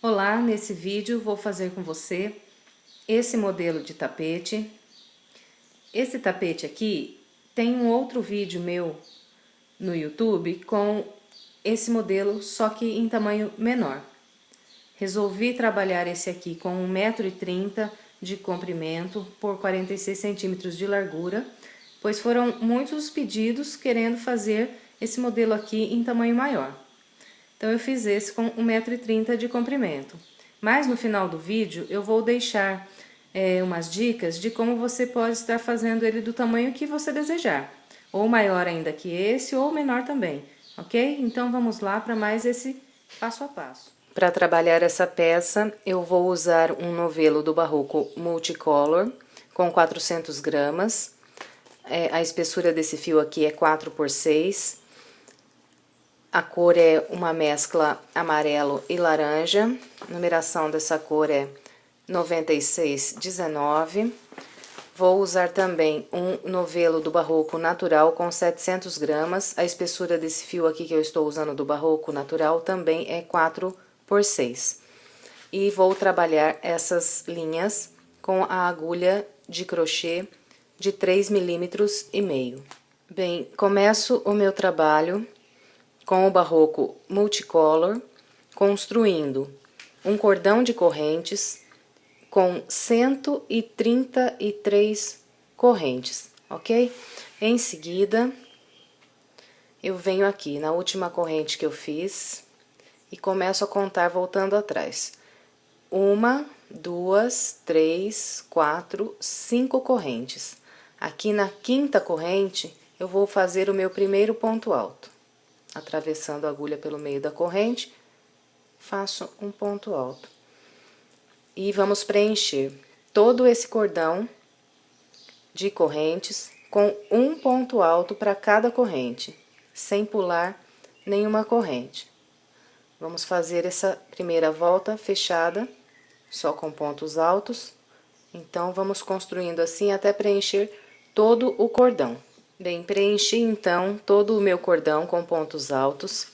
Olá, nesse vídeo vou fazer com você esse modelo de tapete. Esse tapete aqui tem um outro vídeo meu no YouTube com esse modelo, só que em tamanho menor. Resolvi trabalhar esse aqui com 1,30 m de comprimento por 46 centímetros de largura, pois foram muitos pedidos querendo fazer esse modelo aqui em tamanho maior. Então eu fiz esse com 1,30 m de comprimento. Mas no final do vídeo eu vou deixar umas dicas de como você pode estar fazendo ele do tamanho que você desejar. Ou maior ainda que esse, ou menor também, ok? Então vamos lá para mais esse passo a passo. Para trabalhar essa peça, eu vou usar um novelo do Barroco Multicolor com 400 gramas. A espessura desse fio aqui é 4 por 6. A cor é uma mescla amarelo e laranja. A numeração dessa cor é 9619. Vou usar também um novelo do Barroco Natural com 700 gramas. A espessura desse fio aqui que eu estou usando do Barroco Natural também é 4 por 6. E vou trabalhar essas linhas com a agulha de crochê de 3,5 mm. Bem, começo o meu trabalho com o Barroco Multicolor, construindo um cordão de correntes com 133 correntes, ok? Em seguida, eu venho aqui na última corrente que eu fiz e começo a contar voltando atrás. 1, 2, 3, 4, 5 correntes. Aqui na quinta corrente, eu vou fazer o meu primeiro ponto alto. Atravessando a agulha pelo meio da corrente, faço um ponto alto. E vamos preencher todo esse cordão de correntes com um ponto alto para cada corrente, sem pular nenhuma corrente. Vamos fazer essa primeira volta fechada, só com pontos altos. Então, vamos construindo assim até preencher todo o cordão. Bem, preenchi então todo o meu cordão com pontos altos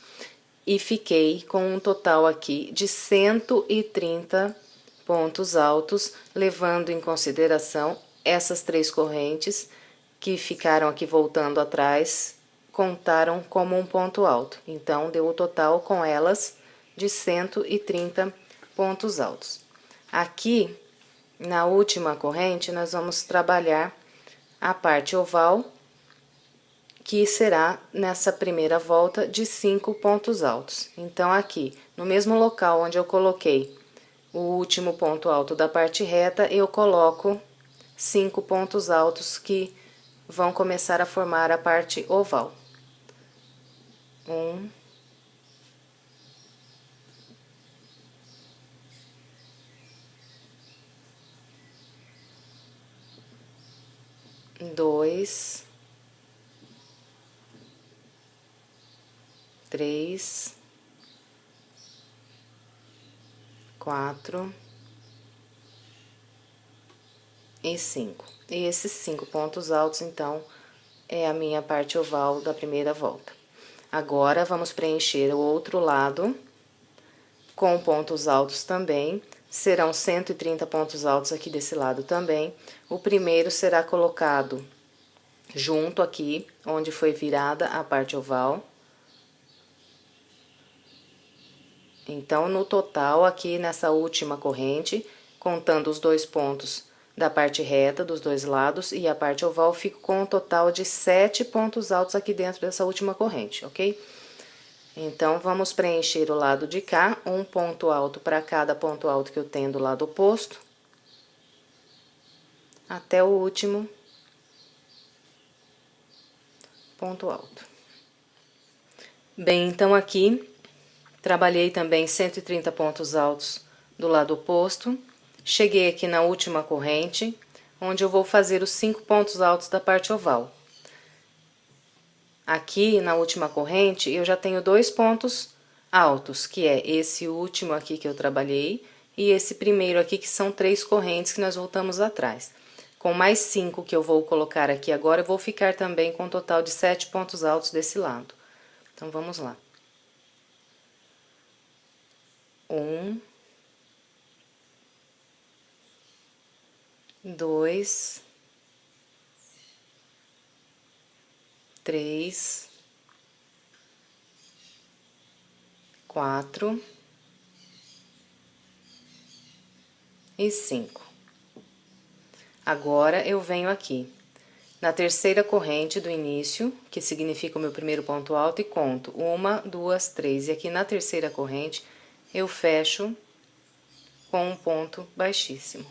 e fiquei com um total aqui de 130 pontos altos, levando em consideração essas 3 correntes que ficaram aqui voltando atrás, contaram como um ponto alto. Então, deu o total com elas de 130 pontos altos. Aqui, na última corrente, nós vamos trabalhar a parte oval, que será nessa primeira volta de 5 pontos altos. Então, aqui, no mesmo local onde eu coloquei o último ponto alto da parte reta, eu coloco 5 pontos altos que vão começar a formar a parte oval. 1, 2, 3, 4 e 5. E esses 5 pontos altos, então, é a minha parte oval da primeira volta. Agora, vamos preencher o outro lado com pontos altos também. Serão 130 pontos altos aqui desse lado também. O primeiro será colocado junto aqui, onde foi virada a parte oval. Então, no total, aqui nessa última corrente, contando os 2 pontos da parte reta dos 2 lados e a parte oval, fico com um total de 7 pontos altos aqui dentro dessa última corrente, ok? Então, vamos preencher o lado de cá, um ponto alto para cada ponto alto que eu tenho do lado oposto, até o último ponto alto. Bem, então aqui trabalhei também 130 pontos altos do lado oposto. Cheguei aqui na última corrente, onde eu vou fazer os 5 pontos altos da parte oval. Aqui na última corrente, eu já tenho 2 pontos altos, que é esse último aqui que eu trabalhei e esse primeiro aqui, que são 3 correntes que nós voltamos atrás. Com mais 5 que eu vou colocar aqui agora, eu vou ficar também com um total de 7 pontos altos desse lado. Então, vamos lá. 1, 2, 3, 4 e 5. Agora, eu venho aqui na terceira corrente do início, que significa o meu primeiro ponto alto, e conto 1, 2, 3. E aqui na terceira corrente, eu fecho com um ponto baixíssimo.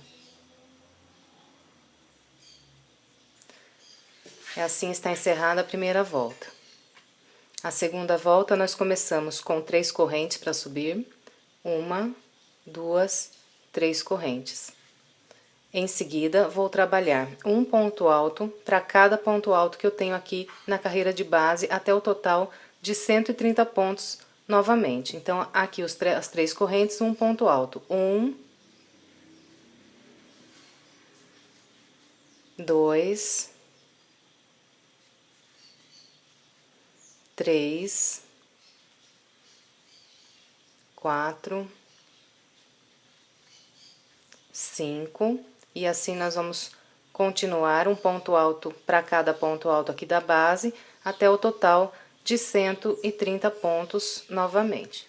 Assim está encerrada a primeira volta. A segunda volta, nós começamos com 3 correntes para subir. 1, 2, 3 correntes. Em seguida, vou trabalhar um ponto alto para cada ponto alto que eu tenho aqui na carreira de base, até o total de 130 pontos novamente. Então, aqui as 3 correntes, um ponto alto. 1, 2, 3, 4, 5, e assim nós vamos continuar um ponto alto para cada ponto alto aqui da base, até o total de 130 pontos novamente.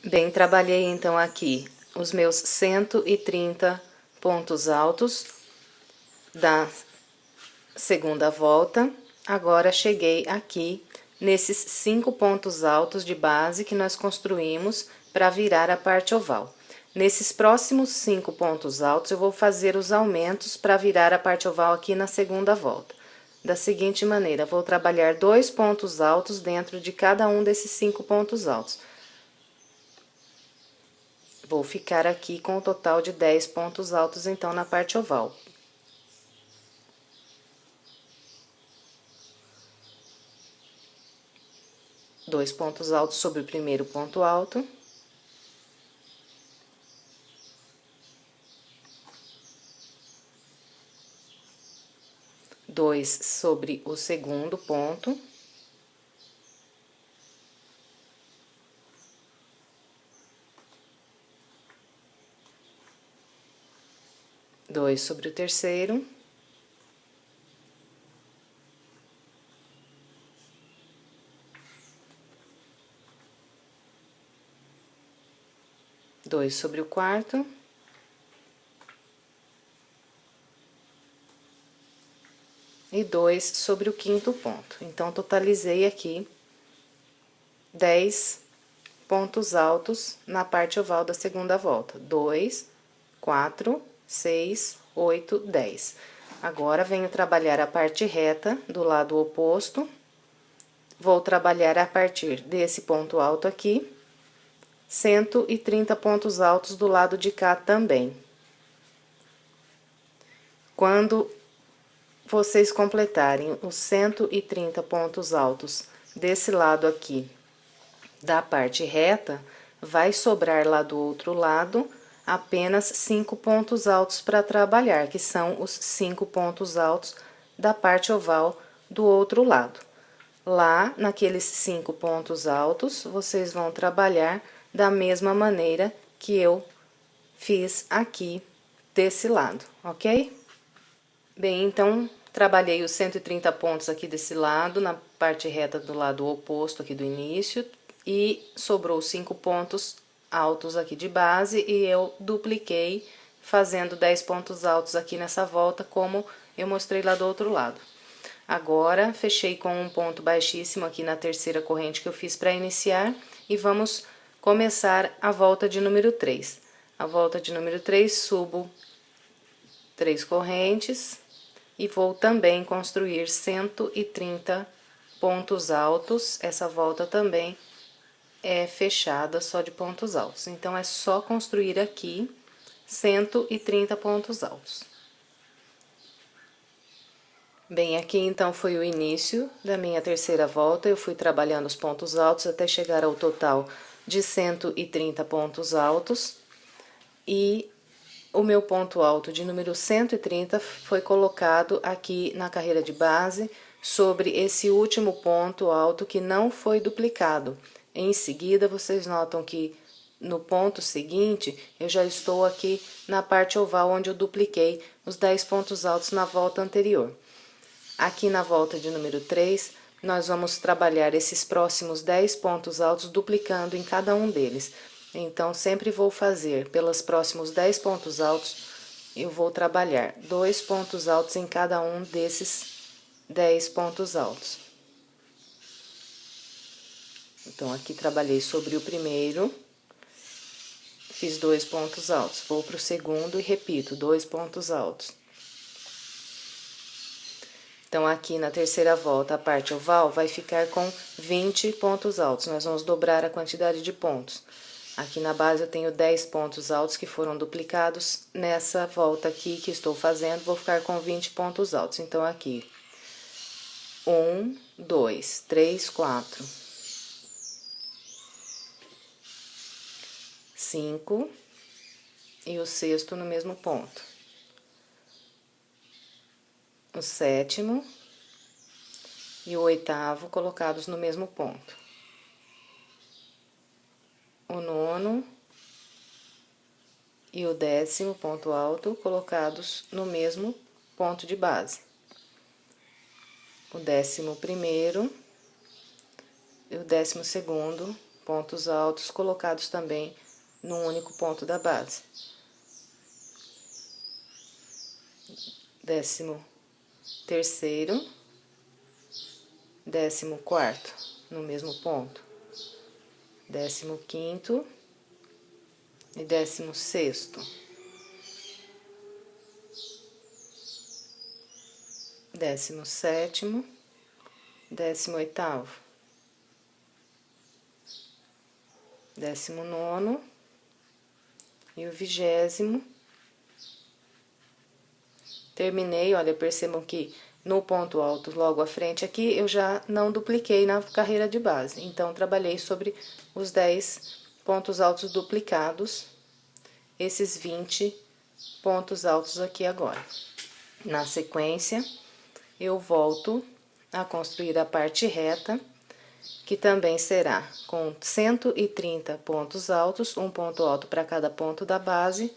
Bem, trabalhei então aqui os meus 130 pontos altos da segunda volta. Agora, cheguei aqui nesses 5 pontos altos de base que nós construímos para virar a parte oval. Nesses próximos 5 pontos altos, eu vou fazer os aumentos para virar a parte oval aqui na segunda volta. Da seguinte maneira, vou trabalhar 2 pontos altos dentro de cada um desses 5 pontos altos. Vou ficar aqui com o total de 10 pontos altos, então, na parte oval. Dois pontos altos sobre o primeiro ponto alto. Dois sobre o segundo ponto. Dois sobre o terceiro. Dois sobre o quarto. E 2 sobre o quinto ponto. Então, totalizei aqui 10 pontos altos na parte oval da segunda volta. 2, 4, 6, 8, 10. Agora, venho trabalhar a parte reta do lado oposto. Vou trabalhar a partir desse ponto alto aqui, 130 pontos altos do lado de cá também. Quando vocês completarem os 130 pontos altos desse lado aqui da parte reta, vai sobrar lá do outro lado apenas 5 pontos altos para trabalhar, que são os 5 pontos altos da parte oval do outro lado. Lá, naqueles 5 pontos altos, vocês vão trabalhar da mesma maneira que eu fiz aqui desse lado, ok? Bem, então, trabalhei os 130 pontos aqui desse lado, na parte reta do lado oposto aqui do início, e sobrou 5 pontos altos aqui de base, e eu dupliquei, fazendo 10 pontos altos aqui nessa volta, como eu mostrei lá do outro lado. Agora, fechei com um ponto baixíssimo aqui na terceira corrente que eu fiz para iniciar, e vamos começar a volta de número 3. A volta de número 3, subo 3 correntes. E vou também construir 130 pontos altos. Essa volta também é fechada só de pontos altos. Então, é só construir aqui 130 pontos altos. Bem, aqui então foi o início da minha terceira volta. Eu fui trabalhando os pontos altos até chegar ao total de 130 pontos altos. E o meu ponto alto de número 130 foi colocado aqui na carreira de base, sobre esse último ponto alto que não foi duplicado. Em seguida, vocês notam que no ponto seguinte, eu já estou aqui na parte oval onde eu dupliquei os 10 pontos altos na volta anterior. Aqui na volta de número 3, nós vamos trabalhar esses próximos 10 pontos altos duplicando em cada um deles. Então, sempre vou fazer pelos próximos 10 pontos altos, eu vou trabalhar 2 pontos altos em cada um desses 10 pontos altos. Então, aqui trabalhei sobre o primeiro, fiz 2 pontos altos. Vou para o segundo e repito, 2 pontos altos. Então, aqui na terceira volta, a parte oval vai ficar com 20 pontos altos. Nós vamos dobrar a quantidade de pontos. Aqui na base eu tenho 10 pontos altos que foram duplicados. Nessa volta aqui que estou fazendo, vou ficar com 20 pontos altos. Então, aqui, 1, 2, 3, 4, 5 e o sexto no mesmo ponto. O sétimo e o oitavo colocados no mesmo ponto. O nono e o 10º ponto alto colocados no mesmo ponto de base. O 11º e o 12º pontos altos colocados também num único ponto da base. 13º, 14º no mesmo ponto. 15º e 16º. 17º, 18º. 19º e o 20º. Terminei, olha, percebam que no ponto alto logo à frente aqui, eu já não dupliquei na carreira de base. Então, trabalhei sobre os 10 pontos altos duplicados, esses 20 pontos altos aqui agora. Na sequência, eu volto a construir a parte reta, que também será com 130 pontos altos, um ponto alto para cada ponto da base.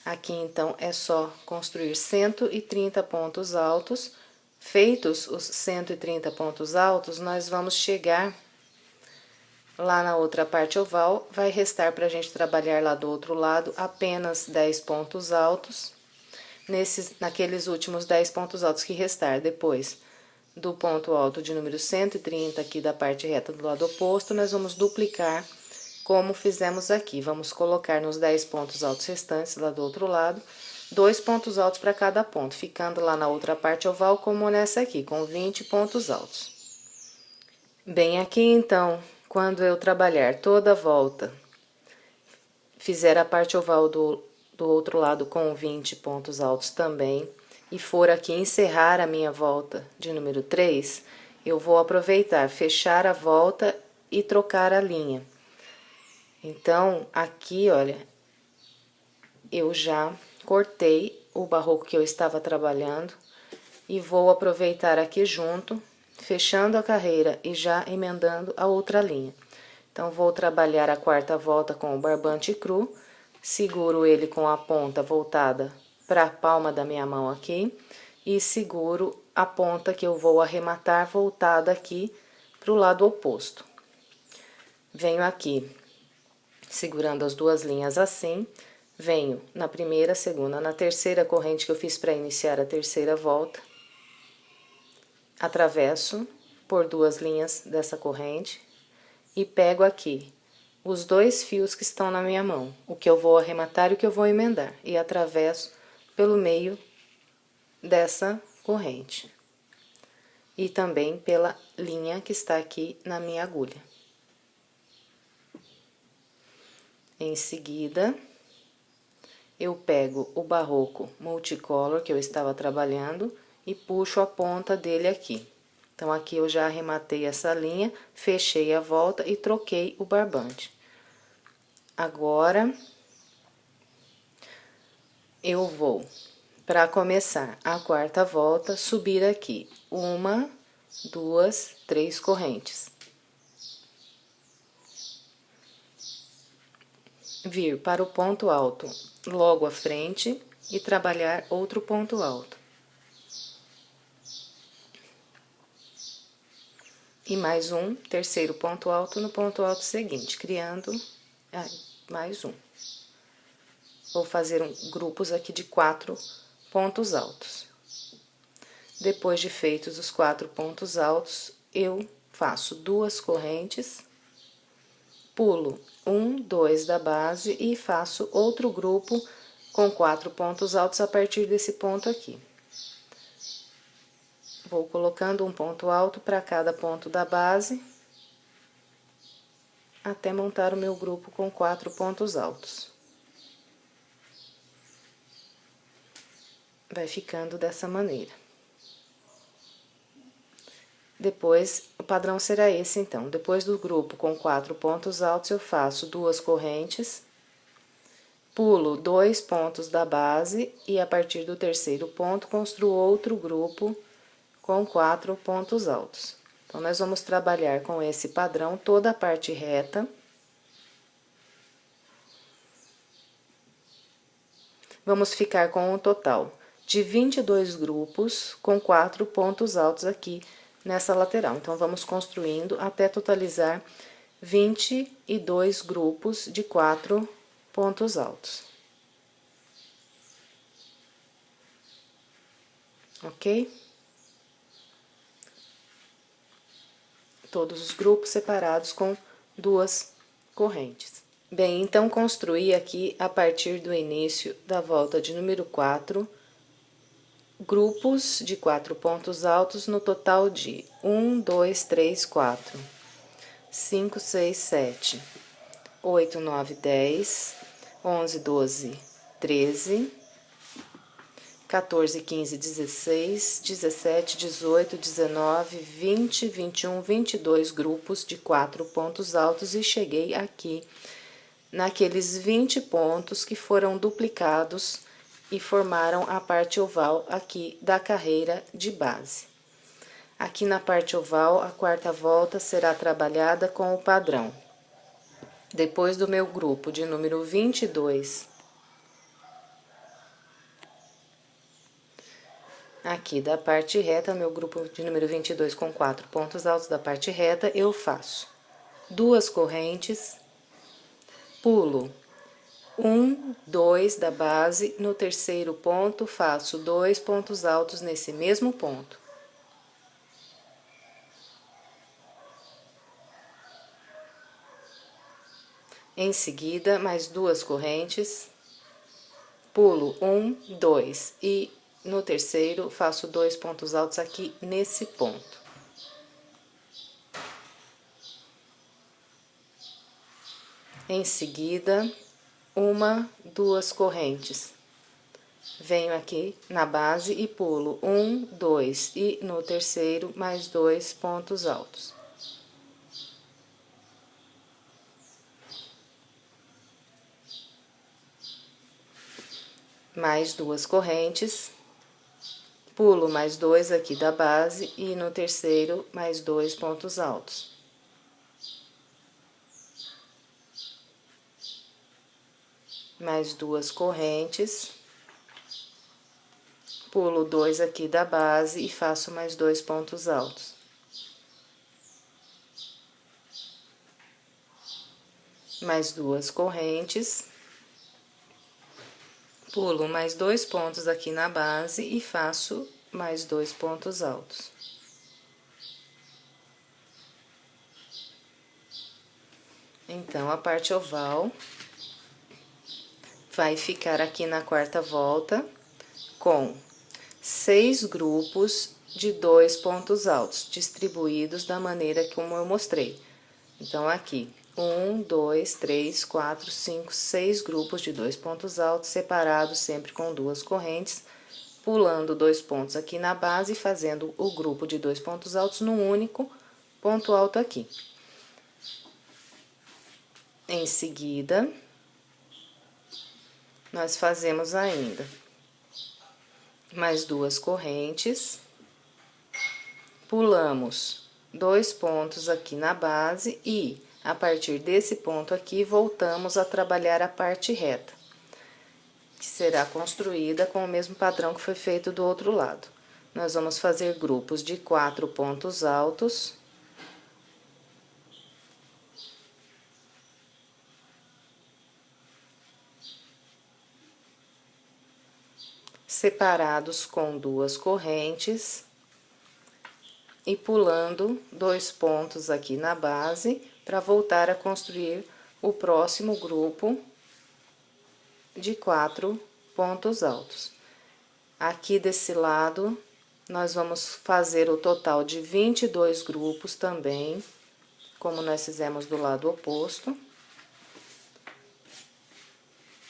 Aqui, então, é só construir 130 pontos altos. Feitos os 130 pontos altos, nós vamos chegar lá na outra parte oval. Vai restar para a gente trabalhar lá do outro lado apenas 10 pontos altos. Naqueles últimos 10 pontos altos que restar, depois do ponto alto de número 130 aqui da parte reta do lado oposto, nós vamos duplicar como fizemos aqui. Vamos colocar nos 10 pontos altos restantes, lá do outro lado, 2 pontos altos para cada ponto, ficando lá na outra parte oval como nessa aqui, com 20 pontos altos. Bem, aqui então, quando eu trabalhar toda a volta, fizer a parte oval do outro lado com 20 pontos altos também, e for aqui encerrar a minha volta de número 3, eu vou aproveitar, fechar a volta e trocar a linha. Então, aqui, olha, eu já cortei o barroco que eu estava trabalhando e vou aproveitar aqui junto, fechando a carreira e já emendando a outra linha. Então, vou trabalhar a quarta volta com o barbante cru, seguro ele com a ponta voltada para a palma da minha mão aqui e seguro a ponta que eu vou arrematar voltada aqui para o lado oposto. Venho aqui segurando as duas linhas assim, venho na primeira, segunda, na terceira corrente que eu fiz para iniciar a terceira volta, atravesso por duas linhas dessa corrente e pego aqui os 2 fios que estão na minha mão, o que eu vou arrematar e o que eu vou emendar, e atravesso pelo meio dessa corrente e também pela linha que está aqui na minha agulha. Em seguida, eu pego o barroco multicolor que eu estava trabalhando e puxo a ponta dele aqui. Então, aqui eu já arrematei essa linha, fechei a volta e troquei o barbante. Agora, eu vou, para começar a quarta volta, subir aqui 1, 2, 3 correntes. vir para o ponto alto logo à frente e trabalhar outro ponto alto. E mais um terceiro ponto alto no ponto alto seguinte, criando mais um. Vou fazer grupos aqui de 4 pontos altos. Depois de feitos os 4 pontos altos, eu faço 2 correntes, pulo 1, 2 da base e faço outro grupo com 4 pontos altos a partir desse ponto aqui. Vou colocando um ponto alto para cada ponto da base, até montar o meu grupo com 4 pontos altos. Vai ficando dessa maneira. Depois, o padrão será esse, então. Depois do grupo com 4 pontos altos, eu faço 2 correntes, pulo 2 pontos da base e, a partir do terceiro ponto, construo outro grupo com 4 pontos altos. Então, nós vamos trabalhar com esse padrão toda a parte reta. Vamos ficar com um total de 22 grupos com 4 pontos altos aqui nessa lateral. Então, vamos construindo até totalizar 22 grupos de 4 pontos altos. Ok? Todos os grupos separados com 2 correntes. Bem, então, construí aqui, a partir do início da volta de número 4, grupos de 4 pontos altos no total de 1, 2, 3, 4, 5, 6, 7, 8, 9, 10, 11, 12, 13, 14, 15, 16, 17, 18, 19, 20, 21, 22 grupos de 4 pontos altos e cheguei aqui naqueles 20 pontos que foram duplicados e formaram a parte oval aqui da carreira de base. Aqui na parte oval, a quarta volta será trabalhada com o padrão. Depois do meu grupo de número 22, aqui da parte reta, meu grupo de número 22 com 4 pontos altos da parte reta, eu faço 2 correntes, pulo 1, 2 da base, no terceiro ponto, faço 2 pontos altos nesse mesmo ponto. Em seguida, mais 2 correntes, pulo 1, 2 e no terceiro faço 2 pontos altos aqui nesse ponto. Em seguida, 1, 2 correntes. Venho aqui na base e pulo 1, 2 e no terceiro mais 2 pontos altos. Mais 2 correntes, pulo mais 2 aqui da base e no terceiro mais 2 pontos altos. Mais 2 correntes, pulo 2 aqui da base e faço mais 2 pontos altos. Mais 2 correntes, pulo mais 2 pontos aqui na base e faço mais 2 pontos altos. Então, a parte oval vai ficar aqui na quarta volta com 6 grupos de 2 pontos altos, distribuídos da maneira como eu mostrei. Então, aqui, 1, 2, 3, 4, 5, 6 grupos de 2 pontos altos, separados sempre com 2 correntes, pulando 2 pontos aqui na base e fazendo o grupo de 2 pontos altos num único ponto alto aqui. Em seguida, nós fazemos ainda mais 2 correntes, pulamos 2 pontos aqui na base e A partir desse ponto aqui, voltamos a trabalhar a parte reta, que será construída com o mesmo padrão que foi feito do outro lado. Nós vamos fazer grupos de 4 pontos altos. Separados com 2 correntes. E pulando 2 pontos aqui na base, para voltar a construir o próximo grupo de 4 pontos altos. Aqui desse lado, nós vamos fazer o total de 22 grupos também, como nós fizemos do lado oposto.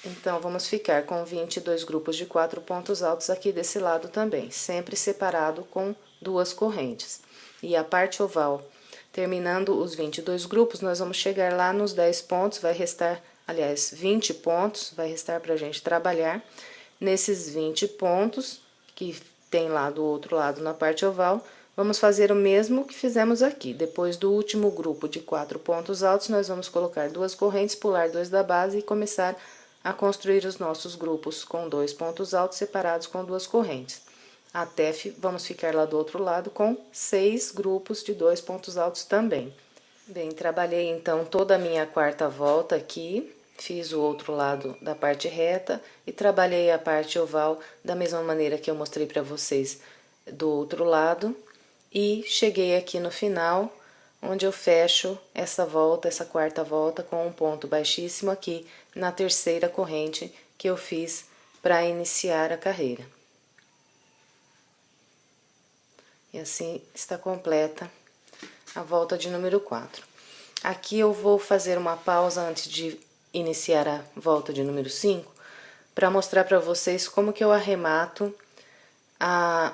Então, vamos ficar com 22 grupos de 4 pontos altos aqui desse lado também, sempre separado com 2 correntes. E a parte oval, terminando os 22 grupos, nós vamos chegar lá nos 10 pontos, vai restar, aliás, 20 pontos, vai restar pra gente trabalhar. Nesses 20 pontos, que tem lá do outro lado na parte oval, vamos fazer o mesmo que fizemos aqui. Depois do último grupo de 4 pontos altos, nós vamos colocar 2 correntes, pular 2 da base e começar a construir os nossos grupos com 2 pontos altos separados com 2 correntes. Até vamos ficar lá do outro lado com 6 grupos de 2 pontos altos também. Bem, trabalhei então toda a minha quarta volta aqui, fiz o outro lado da parte reta e trabalhei a parte oval da mesma maneira que eu mostrei para vocês do outro lado. E cheguei aqui no final, onde eu fecho essa volta, essa quarta volta, com um ponto baixíssimo aqui na terceira corrente que eu fiz para iniciar a carreira. E assim está completa a volta de número 4. Aqui eu vou fazer uma pausa antes de iniciar a volta de número 5, para mostrar para vocês como que eu arremato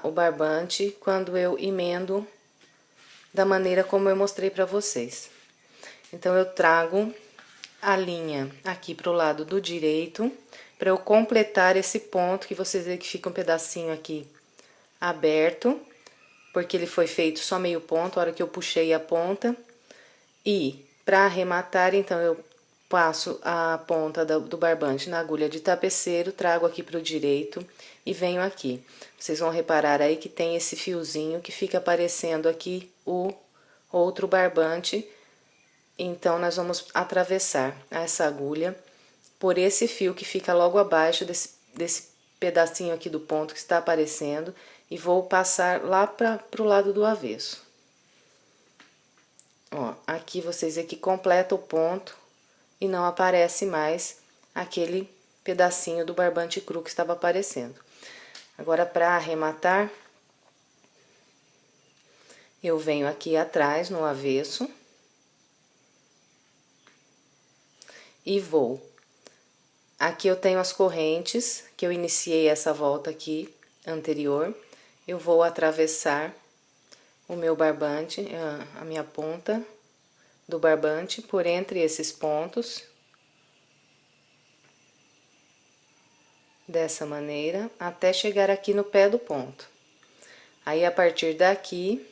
o barbante quando eu emendo da maneira como eu mostrei para vocês. Então, eu trago a linha aqui pro lado do direito, para eu completar esse ponto, que vocês veem que fica um pedacinho aqui aberto, porque ele foi feito só meio ponto, a hora que eu puxei a ponta. E, para arrematar, então, eu passo a ponta do barbante na agulha de tapeceiro, trago aqui pro direito e venho aqui. Vocês vão reparar aí que tem esse fiozinho que fica aparecendo aqui o outro barbante. Então, nós vamos atravessar essa agulha por esse fio que fica logo abaixo desse pedacinho aqui do ponto que está aparecendo e vou passar lá pro lado do avesso. Ó, aqui vocês veem que completa o ponto e não aparece mais aquele pedacinho do barbante cru que estava aparecendo. Agora, para arrematar, eu venho aqui atrás, no avesso, e vou. Aqui eu tenho as correntes, que eu iniciei essa volta aqui, anterior. Eu vou atravessar o meu barbante, a minha ponta do barbante, por entre esses pontos. Dessa maneira, até chegar aqui no pé do ponto. Aí, a partir daqui,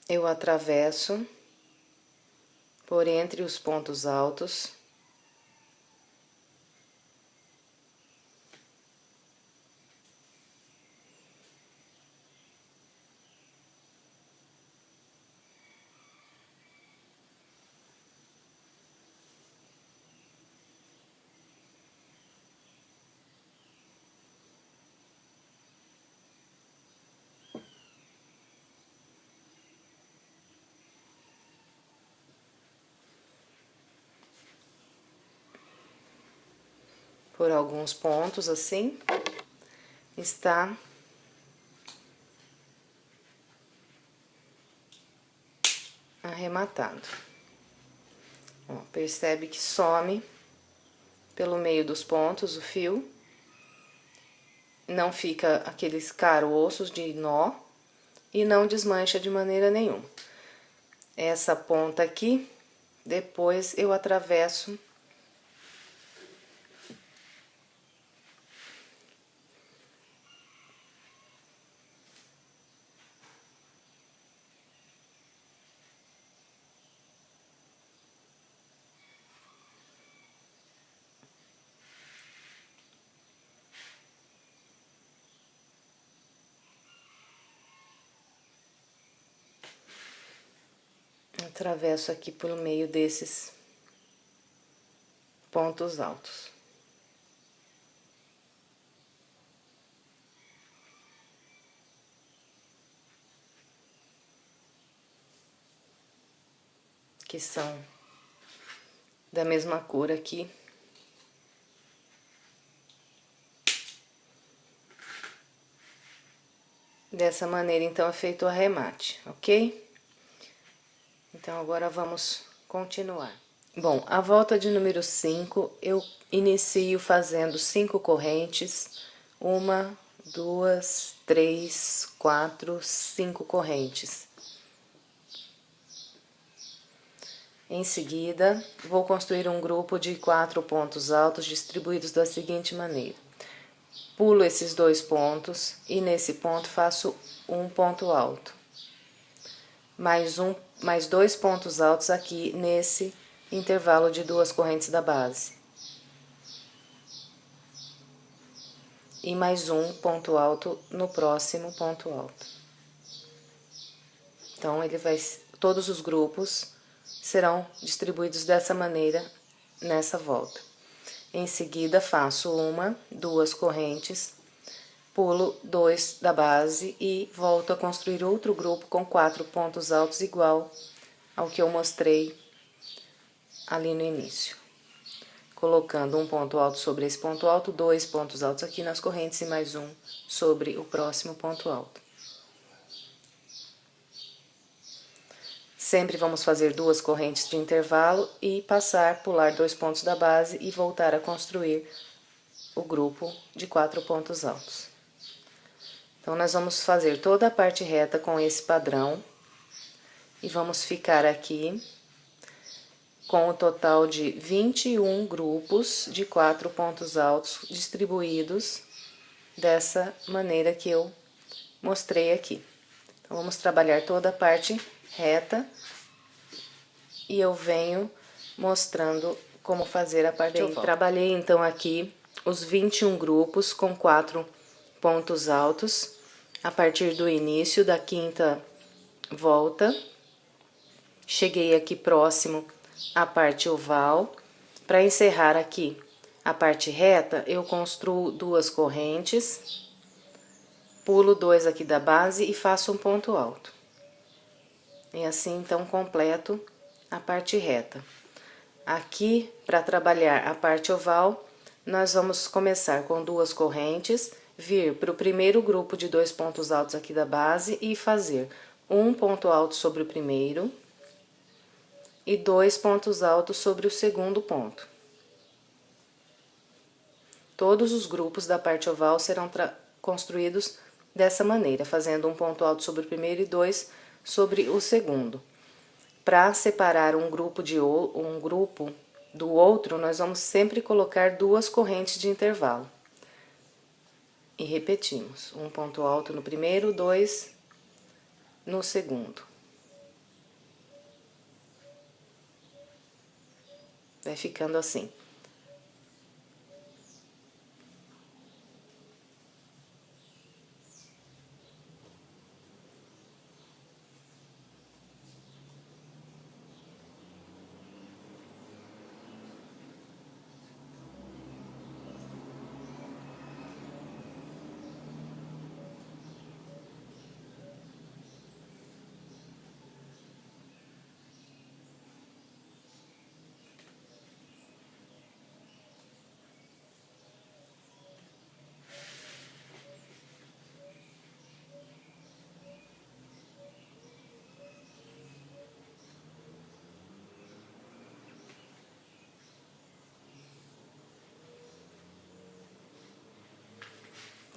eu atravesso por entre os pontos altos. Por alguns pontos, assim, está arrematado. Ó, percebe que some pelo meio dos pontos o fio, não fica aqueles caroços de nó e não desmancha de maneira nenhuma. Essa ponta aqui, depois eu atravesso atravesso aqui pelo meio desses pontos altos. Que são da mesma cor aqui. Dessa maneira, então, é feito o arremate, ok? Então, agora vamos continuar. Bom, a volta de número 5, eu inicio fazendo 5 correntes. 1, 2, 3, 4, 5 correntes. Em seguida, vou construir um grupo de 4 pontos altos distribuídos da seguinte maneira. Pulo esses 2 pontos e nesse ponto faço um ponto alto. Mais 2 pontos altos aqui nesse intervalo de 2 correntes da base. E mais um ponto alto no próximo ponto alto. Então, todos os grupos serão distribuídos dessa maneira nessa volta. Em seguida, faço 1, 2 correntes, pulo 2 da base e volto a construir outro grupo com 4 pontos altos igual ao que eu mostrei ali no início. Colocando um ponto alto sobre esse ponto alto, 2 pontos altos aqui nas correntes e mais um sobre o próximo ponto alto. Sempre vamos fazer 2 correntes de intervalo e pular 2 pontos da base e voltar a construir o grupo de 4 pontos altos. Então, nós vamos fazer toda a parte reta com esse padrão e vamos ficar aqui com o total de 21 grupos de 4 pontos altos distribuídos dessa maneira que eu mostrei aqui. Então, vamos trabalhar toda a parte reta e eu venho mostrando como fazer a parte oval. Trabalhei então aqui os 21 grupos com 4 pontos altos a partir do início da 5ª volta. Cheguei aqui próximo à parte oval. Para encerrar aqui a parte reta, eu construo 2 correntes, pulo 2 aqui da base e faço um ponto alto. E assim, então, completo a parte reta. Aqui, para trabalhar a parte oval, nós vamos começar com 2 correntes, vir para o primeiro grupo de 2 pontos altos aqui da base e fazer um ponto alto sobre o primeiro e 2 pontos altos sobre o segundo ponto. Todos os grupos da parte oval serão construídos dessa maneira, fazendo um ponto alto sobre o primeiro e 2 sobre o segundo. Para separar um grupo do outro, nós vamos sempre colocar 2 correntes de intervalo. E repetimos, um ponto alto no primeiro, 2 no segundo. Vai ficando assim.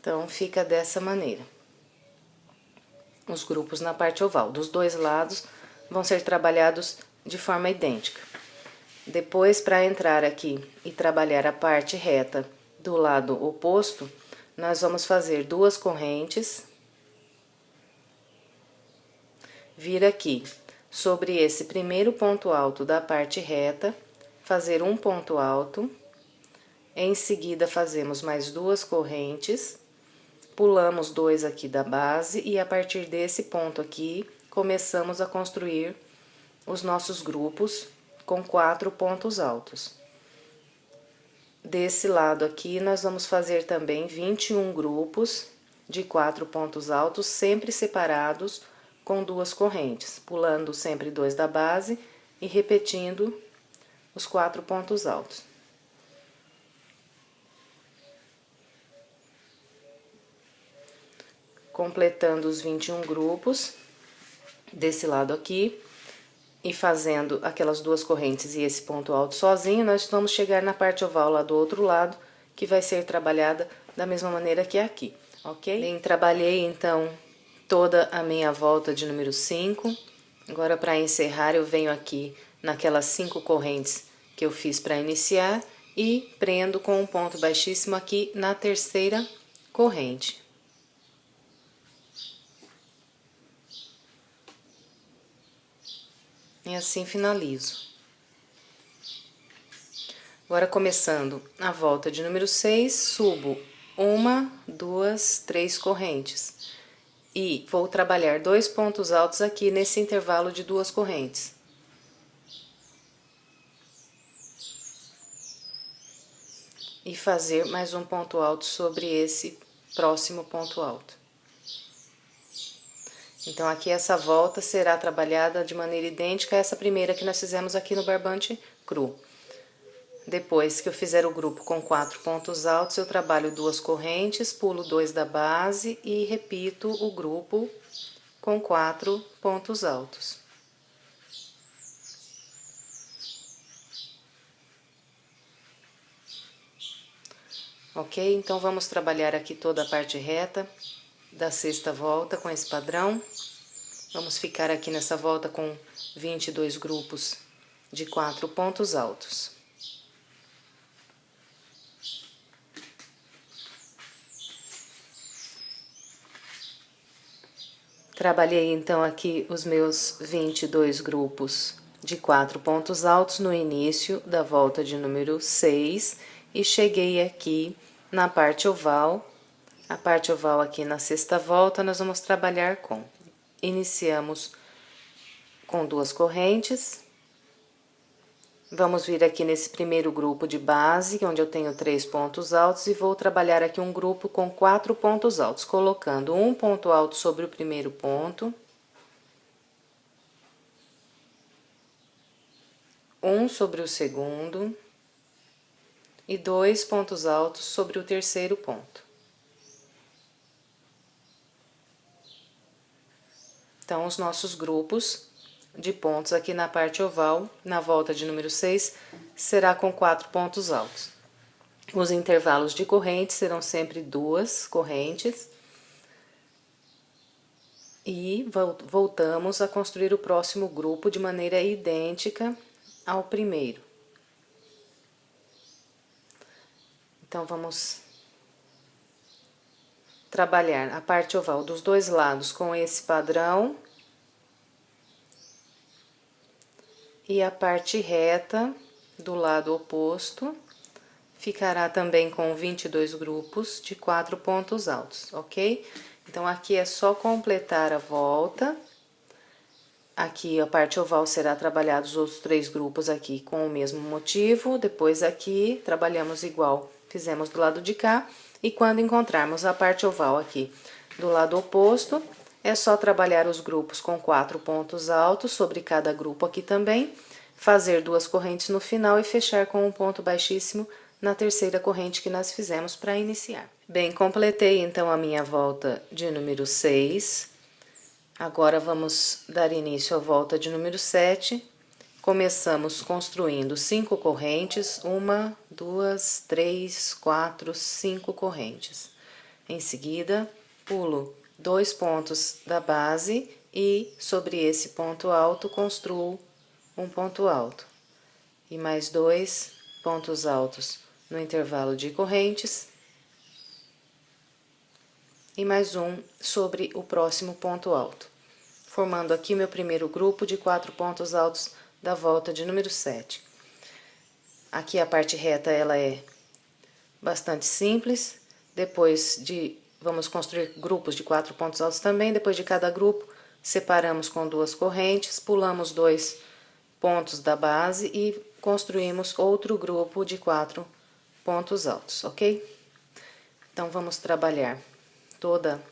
Então, fica dessa maneira. Os grupos na parte oval. Dos 2 lados vão ser trabalhados de forma idêntica. Depois, para entrar aqui e trabalhar a parte reta do lado oposto, nós vamos fazer 2 correntes. Vir aqui sobre esse primeiro ponto alto da parte reta, fazer um ponto alto. Em seguida, fazemos mais 2 correntes. Pulamos 2 aqui da base e a partir desse ponto aqui, começamos a construir os nossos grupos com 4 pontos altos. Desse lado aqui, nós vamos fazer também 21 grupos de 4 pontos altos, sempre separados com 2 correntes, pulando sempre 2 da base e repetindo os 4 pontos altos. Completando os 21 grupos desse lado aqui e fazendo aquelas 2 correntes e esse ponto alto sozinho, nós vamos chegar na parte oval lá do outro lado, que vai ser trabalhada da mesma maneira que aqui, ok? Bem, trabalhei então toda a minha volta de número 5. Agora, para encerrar, eu venho aqui naquelas 5 correntes que eu fiz para iniciar e prendo com um ponto baixíssimo aqui na terceira corrente. E assim finalizo. Agora, começando a volta de número 6, subo 1, 2, 3 correntes. E vou trabalhar 2 pontos altos aqui nesse intervalo de 2 correntes. E fazer mais um ponto alto sobre esse próximo ponto alto. Então, aqui essa volta será trabalhada de maneira idêntica a essa primeira que nós fizemos aqui no barbante cru. Depois que eu fizer o grupo com 4 pontos altos, eu trabalho 2 correntes, pulo 2 da base e repito o grupo com 4 pontos altos. Ok? Então, vamos trabalhar aqui toda a parte reta da sexta volta com esse padrão. Vamos ficar aqui nessa volta com 22 grupos de 4 pontos altos. Trabalhei então aqui os meus 22 grupos de 4 pontos altos no início da volta de número 6 e cheguei aqui na parte oval. A parte oval aqui na sexta volta nós vamos trabalhar com. Iniciamos com 2 correntes. Vamos vir aqui nesse primeiro grupo de base, onde eu tenho 3 pontos altos, e vou trabalhar aqui um grupo com 4 pontos altos, colocando um ponto alto sobre o primeiro ponto, um sobre o segundo e 2 pontos altos sobre o terceiro ponto. Então, os nossos grupos de pontos aqui na parte oval, na volta de número 6, será com 4 pontos altos. Os intervalos de corrente serão sempre 2 correntes. E voltamos a construir o próximo grupo de maneira idêntica ao primeiro. Então, vamos trabalhar a parte oval dos 2 lados com esse padrão. E a parte reta do lado oposto ficará também com 22 grupos de 4 pontos altos, ok? Então, aqui é só completar a volta. Aqui a parte oval será trabalhado os outros 3 grupos aqui com o mesmo motivo. Depois aqui trabalhamos igual fizemos do lado de cá. E quando encontrarmos a parte oval aqui do lado oposto, é só trabalhar os grupos com 4 pontos altos sobre cada grupo aqui também, fazer 2 correntes no final e fechar com um ponto baixíssimo na terceira corrente que nós fizemos para iniciar. Bem, completei então a minha volta de número 6. Agora vamos dar início à volta de número 7. Começamos construindo 5 correntes, 1, 2, 3, 4, 5 correntes. Em seguida, pulo 2 pontos da base e sobre esse ponto alto construo um ponto alto. E mais 2 pontos altos no intervalo de correntes. E mais um sobre o próximo ponto alto, formando aqui meu primeiro grupo de 4 pontos altos da volta de número 7. Aqui a parte reta ela é bastante simples. Vamos construir grupos de 4 pontos altos também. Depois de cada grupo, separamos com 2 correntes, pulamos 2 pontos da base e construímos outro grupo de 4 pontos altos, ok? Então, vamos trabalhar toda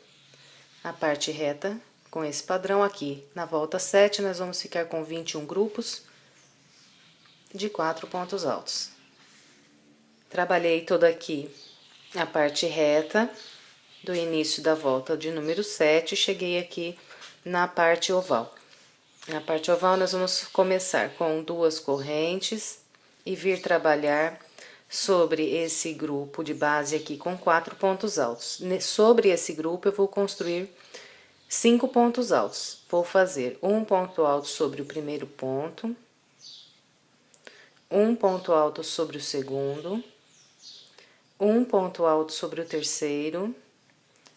a parte reta com esse padrão aqui. Na volta 7, nós vamos ficar com 21 grupos de 4 pontos altos. Trabalhei toda aqui a parte reta do início da volta de número 7, cheguei aqui na parte oval. Na parte oval, nós vamos começar com 2 correntes e vir trabalhar sobre esse grupo de base aqui com 4 pontos altos. Sobre esse grupo, eu vou construir 5 pontos altos. Vou fazer um ponto alto sobre o primeiro ponto, um ponto alto sobre o segundo, um ponto alto sobre o terceiro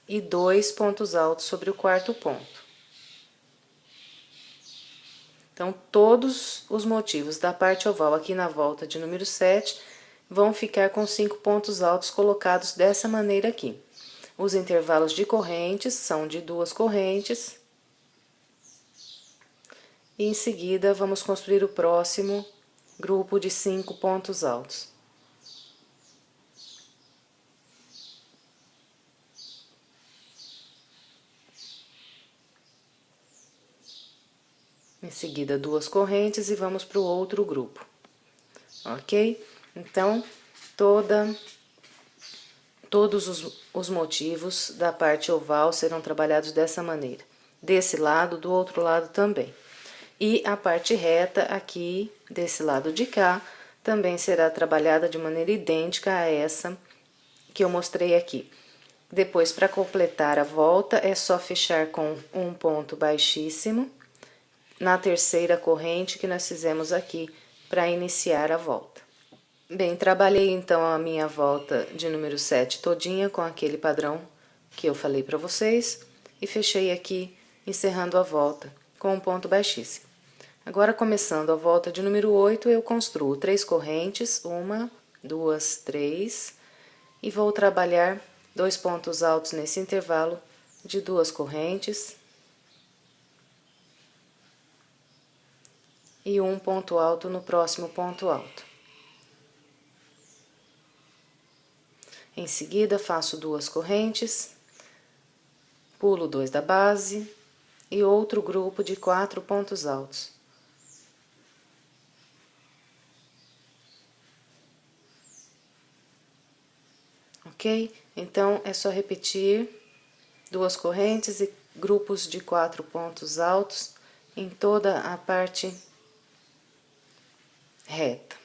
e 2 pontos altos sobre o quarto ponto. Então, todos os motivos da parte oval aqui na volta de número 7 vão ficar com 5 pontos altos colocados dessa maneira aqui. Os intervalos de correntes são de 2 correntes. E em seguida, vamos construir o próximo grupo de 5 pontos altos. Em seguida, 2 correntes e vamos para o outro grupo, ok? Então, todos os motivos da parte oval serão trabalhados dessa maneira. Desse lado, do outro lado também. E a parte reta aqui, desse lado de cá, também será trabalhada de maneira idêntica a essa que eu mostrei aqui. Depois, para completar a volta, é só fechar com um ponto baixíssimo na terceira corrente que nós fizemos aqui para iniciar a volta. Bem, trabalhei então a minha volta de número 7 todinha com aquele padrão que eu falei para vocês e fechei aqui, encerrando a volta com um ponto baixíssimo. Agora, começando a volta de número 8, eu construo 3 correntes, 1, 2, 3, e vou trabalhar 2 pontos altos nesse intervalo de 2 correntes e um ponto alto no próximo ponto alto. Em seguida, faço 2 correntes, pulo 2 da base e outro grupo de 4 pontos altos. Ok? Então, é só repetir 2 correntes e grupos de 4 pontos altos em toda a parte reta.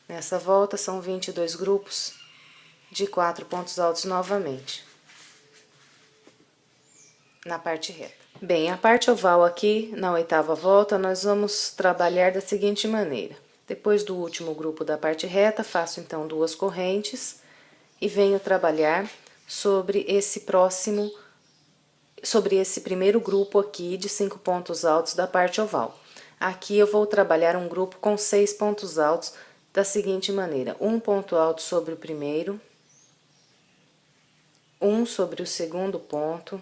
Nessa volta, são 22 grupos de 4 pontos altos novamente, na parte reta. Bem, a parte oval aqui, na 8ª volta, nós vamos trabalhar da seguinte maneira. Depois do último grupo da parte reta, faço então 2 correntes e venho trabalhar sobre esse primeiro grupo aqui de 5 pontos altos da parte oval. Aqui eu vou trabalhar um grupo com 6 pontos altos da seguinte maneira: um ponto alto sobre o primeiro, um sobre o segundo ponto,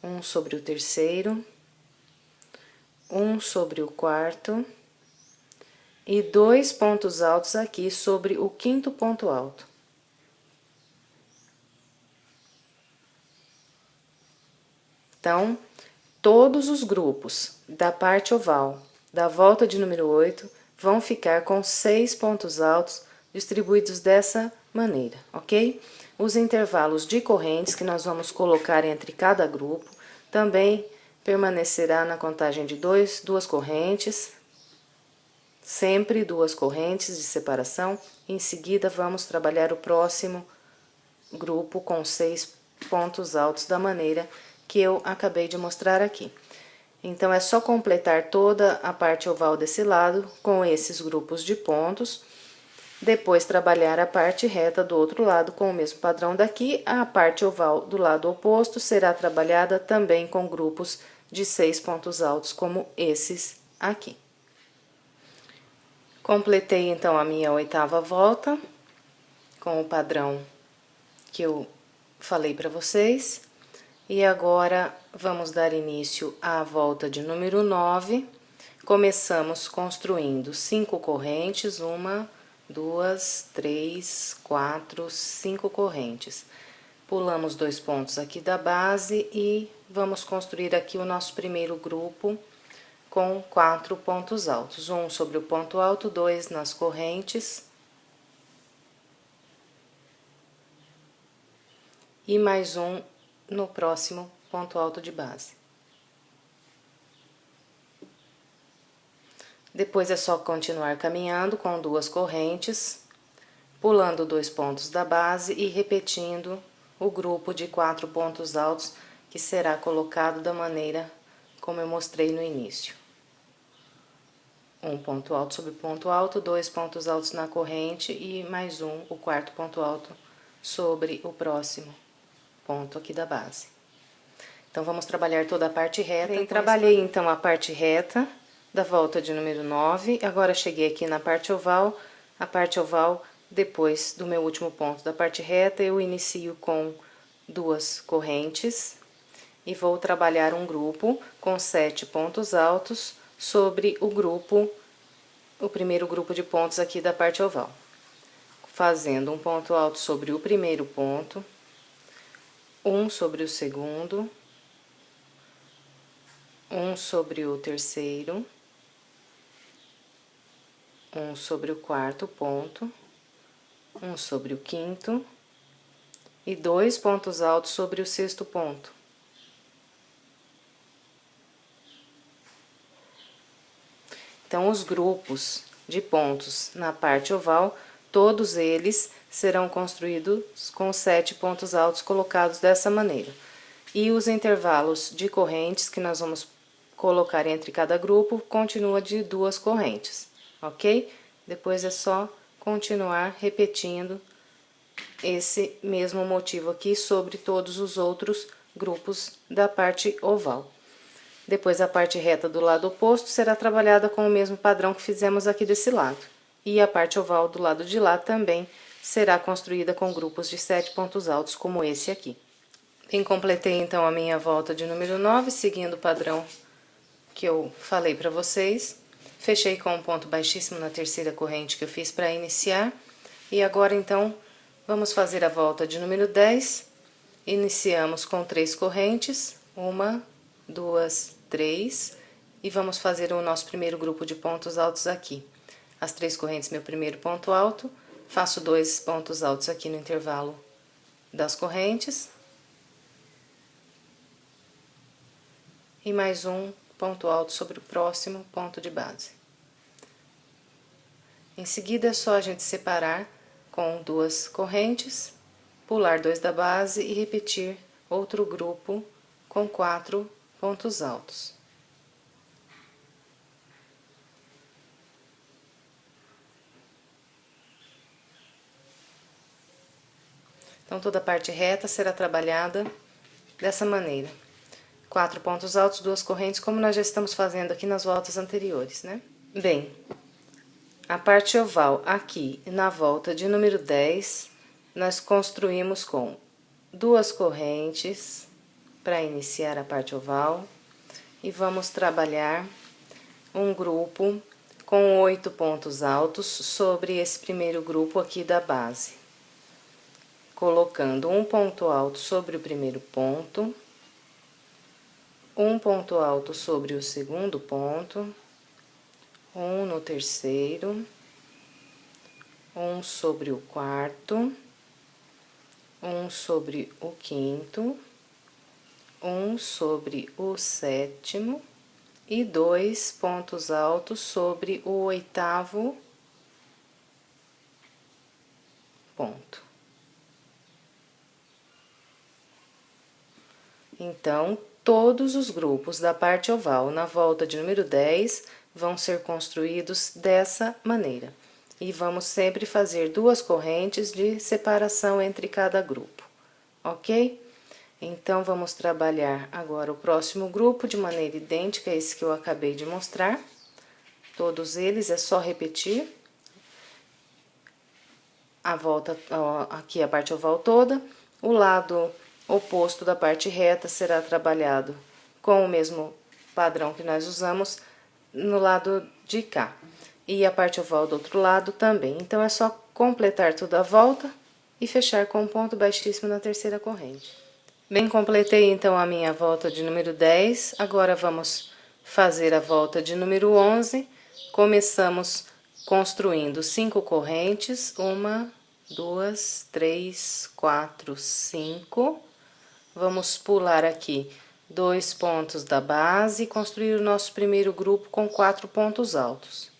um sobre o terceiro, um sobre o quarto e 2 pontos altos aqui sobre o 5º ponto alto. Então, todos os grupos da parte oval da volta de número 8 vão ficar com 6 pontos altos distribuídos dessa maneira, ok? Os intervalos de correntes que nós vamos colocar entre cada grupo também permanecerá na contagem de 2 correntes, sempre 2 correntes de separação. Em seguida, vamos trabalhar o próximo grupo com 6 pontos altos da maneira que eu acabei de mostrar aqui. Então, é só completar toda a parte oval desse lado com esses grupos de pontos, depois trabalhar a parte reta do outro lado com o mesmo padrão daqui. A parte oval do lado oposto será trabalhada também com grupos de 6 pontos altos, como esses aqui. Completei então a minha 8ª volta com o padrão que eu falei para vocês. E agora, vamos dar início à volta de número 9, começamos construindo 5 correntes, 1, 2, 3, 4, 5 correntes. Pulamos 2 pontos aqui da base e vamos construir aqui o nosso primeiro grupo com 4 pontos altos. Um sobre o ponto alto, 2 nas correntes. E mais um no próximo ponto alto de base. Depois é só continuar caminhando com 2 correntes, pulando 2 pontos da base e repetindo o grupo de 4 pontos altos que será colocado da maneira como eu mostrei no início. Um ponto alto sobre ponto alto, 2 pontos altos na corrente e mais um, o quarto ponto alto, sobre o próximo ponto aqui da base. Então, vamos trabalhar toda a parte reta. Trabalhei então a parte reta da volta de número 9, agora cheguei aqui na parte oval. A parte oval, depois do meu último ponto da parte reta, eu inicio com 2 correntes e vou trabalhar um grupo com 7 pontos altos sobre o primeiro grupo de pontos aqui da parte oval. Fazendo um ponto alto sobre o primeiro ponto, um sobre o segundo, um sobre o terceiro, um sobre o quarto ponto, um sobre o quinto e 2 pontos altos sobre o sexto ponto. Então, os grupos de pontos na parte oval, todos eles serão construídos com 7 pontos altos colocados dessa maneira. E os intervalos de correntes que nós vamos colocar entre cada grupo continua de 2 correntes. Ok? Depois é só continuar repetindo esse mesmo motivo aqui sobre todos os outros grupos da parte oval. Depois, a parte reta do lado oposto será trabalhada com o mesmo padrão que fizemos aqui desse lado. E a parte oval do lado de lá também será construída com grupos de 7 pontos altos, como esse aqui. Completei então a minha volta de número 9, seguindo o padrão que eu falei para vocês. Fechei com um ponto baixíssimo na terceira corrente que eu fiz para iniciar. E agora, então, vamos fazer a volta de número 10. Iniciamos com 3 correntes, 1, 2, 3. E vamos fazer o nosso primeiro grupo de pontos altos aqui. As 3 correntes, meu primeiro ponto alto. Faço 2 pontos altos aqui no intervalo das correntes. E mais um ponto alto sobre o próximo ponto de base. Em seguida, é só a gente separar com 2 correntes, pular 2 da base e repetir outro grupo com 4 pontos altos. Então, toda a parte reta será trabalhada dessa maneira. 4 pontos altos, 2 correntes, como nós já estamos fazendo aqui nas voltas anteriores, né? Bem, a parte oval aqui na volta de número 10, nós construímos com 2 correntes para iniciar a parte oval e vamos trabalhar um grupo com 8 pontos altos sobre esse primeiro grupo aqui da base, colocando um ponto alto sobre o primeiro ponto, um ponto alto sobre o segundo ponto, um no terceiro, um sobre o quarto, um sobre o quinto, um sobre o sétimo e 2 pontos altos sobre o oitavo ponto. Então, todos os grupos da parte oval na volta de número 10 vão ser construídos dessa maneira. E vamos sempre fazer 2 correntes de separação entre cada grupo, ok? Então, vamos trabalhar agora o próximo grupo de maneira idêntica a esse que eu acabei de mostrar. Todos eles é só repetir a volta, aqui a parte oval toda. O lado oposto da parte reta será trabalhado com o mesmo padrão que nós usamos no lado de cá. E a parte oval do outro lado também. Então, é só completar tudo a volta e fechar com um ponto baixíssimo na terceira corrente. Bem, completei então a minha volta de número 10. Agora, vamos fazer a volta de número 11. Começamos construindo 5 correntes. 1, 2, 3, 4, 5. Vamos pular aqui 2 pontos da base e construir o nosso primeiro grupo com 4 pontos altos.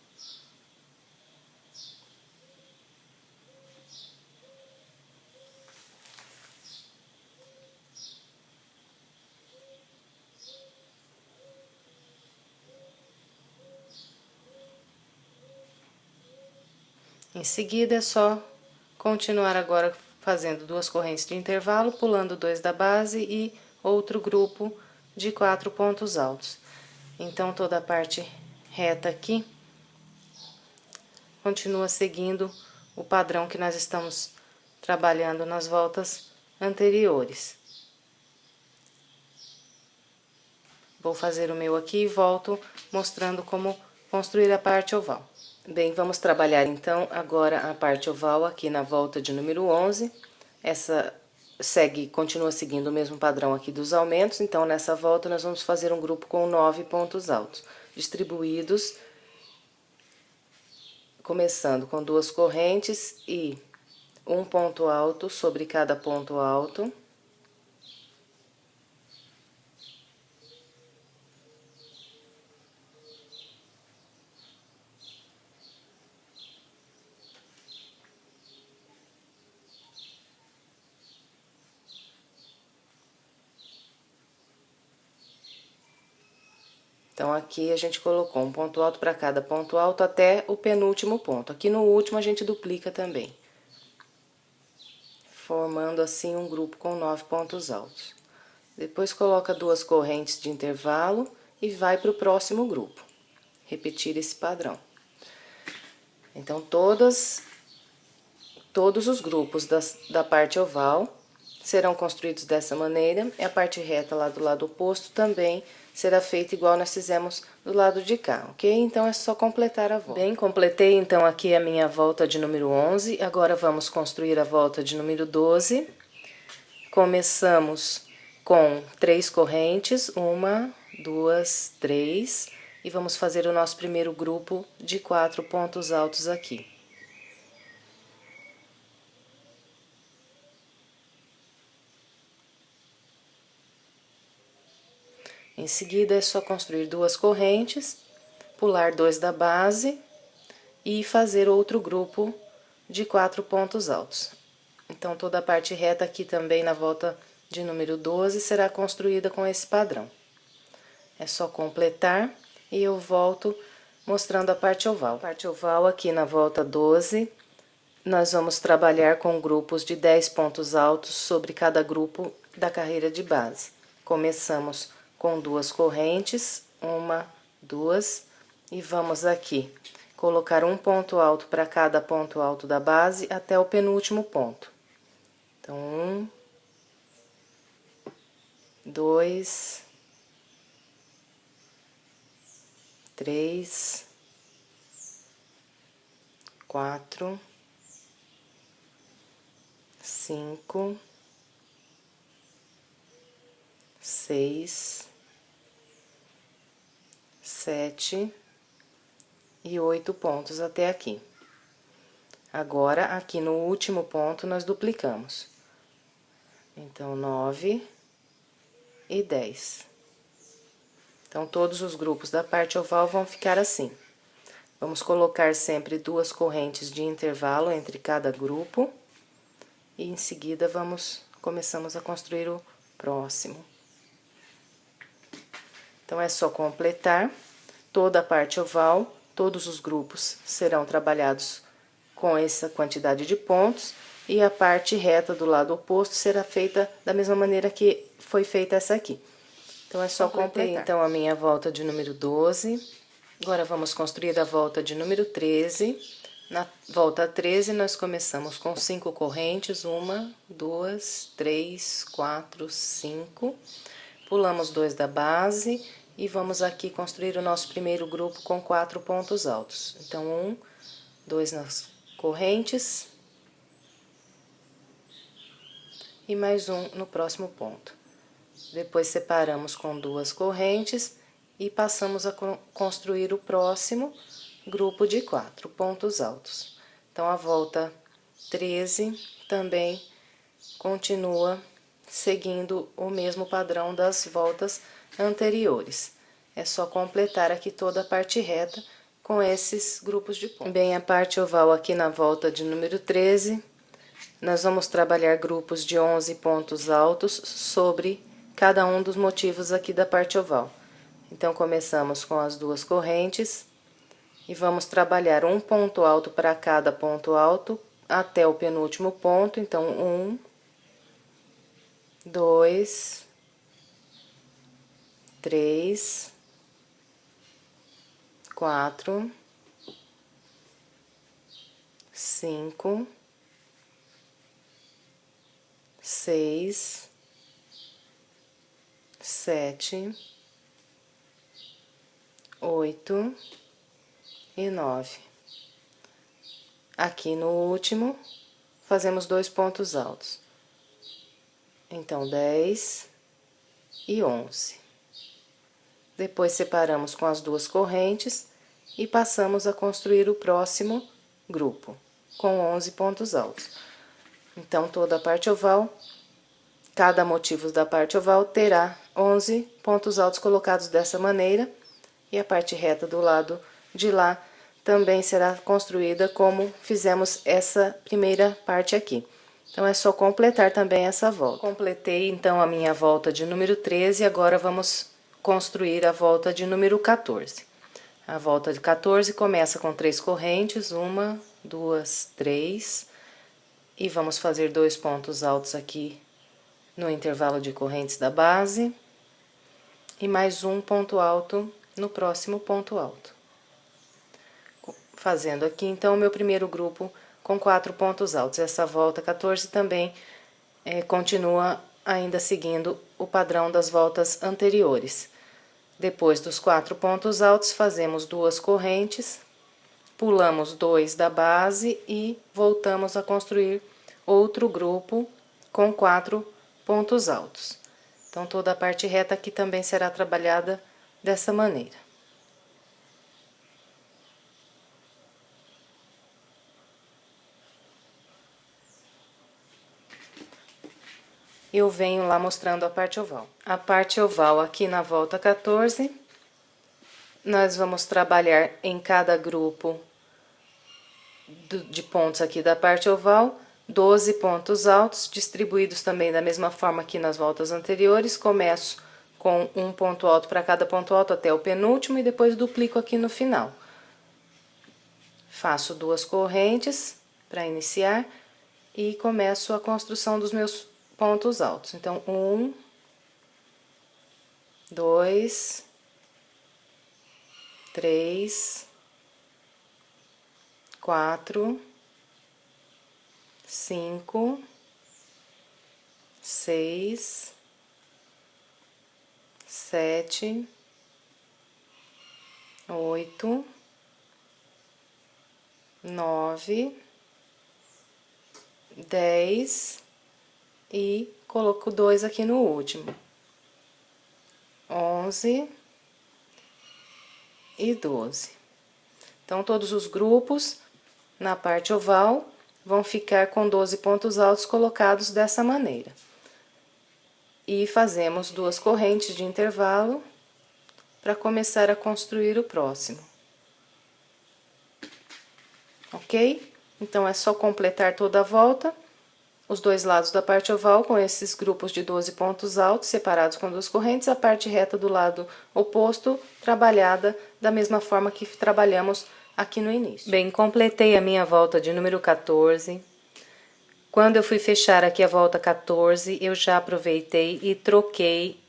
Em seguida, é só continuar agora fazendo 2 correntes de intervalo, pulando 2 da base e outro grupo de 4 pontos altos. Então, toda a parte reta aqui continua seguindo o padrão que nós estamos trabalhando nas voltas anteriores. Vou fazer o meu aqui e volto mostrando como construir a parte oval. Bem, vamos trabalhar então agora a parte oval aqui na volta de número 11. Essa continua seguindo o mesmo padrão aqui dos aumentos, então nessa volta nós vamos fazer um grupo com 9 pontos altos, distribuídos, começando com 2 correntes e um ponto alto sobre cada ponto alto. Então, aqui a gente colocou um ponto alto para cada ponto alto até o penúltimo ponto. Aqui no último a gente duplica também, formando assim um grupo com 9 pontos altos. Depois coloca 2 correntes de intervalo e vai para o próximo grupo. Repetir esse padrão. Então, todos os grupos da parte oval serão construídos dessa maneira, e a parte reta lá do lado oposto também será feita igual nós fizemos do lado de cá, ok? Então, é só completar a volta. Bem, completei então aqui a minha volta de número 11, agora vamos construir a volta de número 12. Começamos com 3 correntes, 1, 2, 3, e vamos fazer o nosso primeiro grupo de 4 pontos altos aqui. Em seguida, é só construir 2 correntes, pular 2 da base e fazer outro grupo de 4 pontos altos. Então, toda a parte reta aqui também na volta de número 12 será construída com esse padrão. É só completar e eu volto mostrando a parte oval. A parte oval aqui na volta 12, nós vamos trabalhar com grupos de 10 pontos altos sobre cada grupo da carreira de base. Começamos com 2 correntes, 1, 2, e vamos aqui colocar um ponto alto para cada ponto alto da base até o penúltimo ponto. Então, 1, 2, 3, 4, 5, 6, 7 e 8 pontos até aqui. Agora, aqui no último ponto, nós duplicamos. Então, 9 e 10. Então, todos os grupos da parte oval vão ficar assim. Vamos colocar sempre 2 correntes de intervalo entre cada grupo. E, em seguida, começamos a construir o próximo. Então, é só completar toda a parte oval, todos os grupos serão trabalhados com essa quantidade de pontos, e a parte reta do lado oposto será feita da mesma maneira que foi feita essa aqui. Então, é só completar. Então, a minha volta de número 12. Agora, vamos construir a volta de número 13. Na volta 13, nós começamos com 5 correntes, 1, 2, 3, 4, 5... Pulamos 2 da base E vamos aqui construir o nosso primeiro grupo com 4 pontos altos. Então, 1, 2 nas correntes e mais um no próximo ponto. Depois separamos com 2 correntes e passamos a construir o próximo grupo de 4 pontos altos. Então, a volta 13 também continua seguindo o mesmo padrão das voltas anteriores. É só completar aqui toda a parte reta com esses grupos de pontos. Bem, a parte oval aqui na volta de número 13, nós vamos trabalhar grupos de 11 pontos altos sobre cada um dos motivos aqui da parte oval. Então, começamos com as 2 correntes e vamos trabalhar um ponto alto para cada ponto alto até o penúltimo ponto. Então, 1, 2, 3, 4, 5, 6, 7, 8 e 9. Aqui no último, fazemos 2 pontos altos. Então, 10 e 11. Depois, separamos com as 2 correntes e passamos a construir o próximo grupo, com 11 pontos altos. Então, toda a parte oval, cada motivo da parte oval terá 11 pontos altos colocados dessa maneira, e a parte reta do lado de lá também será construída como fizemos essa primeira parte aqui. Então, é só completar também essa volta. Completei, então, a minha volta de número 13, agora vamos construir a volta de número 14. A volta de 14 começa com 3 correntes, 1, 2, 3, e vamos fazer 2 pontos altos aqui no intervalo de correntes da base, e mais um ponto alto no próximo ponto alto. Fazendo aqui, então, o meu primeiro grupo com 4 pontos altos. Essa volta 14 também continua ainda seguindo o padrão das voltas anteriores. Depois dos 4 pontos altos, fazemos 2 correntes, pulamos 2 da base e voltamos a construir outro grupo com 4 pontos altos. Então, toda a parte reta aqui também será trabalhada dessa maneira. Eu venho lá mostrando a parte oval. A parte oval aqui na volta 14, nós vamos trabalhar em cada grupo de pontos aqui da parte oval, 12 pontos altos, distribuídos também da mesma forma que nas voltas anteriores. Começo com um ponto alto para cada ponto alto até o penúltimo e depois duplico aqui no final. Faço 2 correntes para iniciar e começo a construção dos meus pontos altos. Então, 1, 2, 3, 4, 5, 6, 7, 8, 9, 10 e coloco 2 aqui no último. 11 e 12. Então, todos os grupos na parte oval vão ficar com 12 pontos altos colocados dessa maneira. E fazemos 2 correntes de intervalo para começar a construir o próximo. Ok? Então, é só completar toda a volta, os 2 lados da parte oval com esses grupos de 12 pontos altos, separados com 2 correntes, a parte reta do lado oposto, trabalhada da mesma forma que trabalhamos aqui no início. Bem, completei a minha volta de número 14. Quando eu fui fechar aqui a volta 14, eu já aproveitei e troquei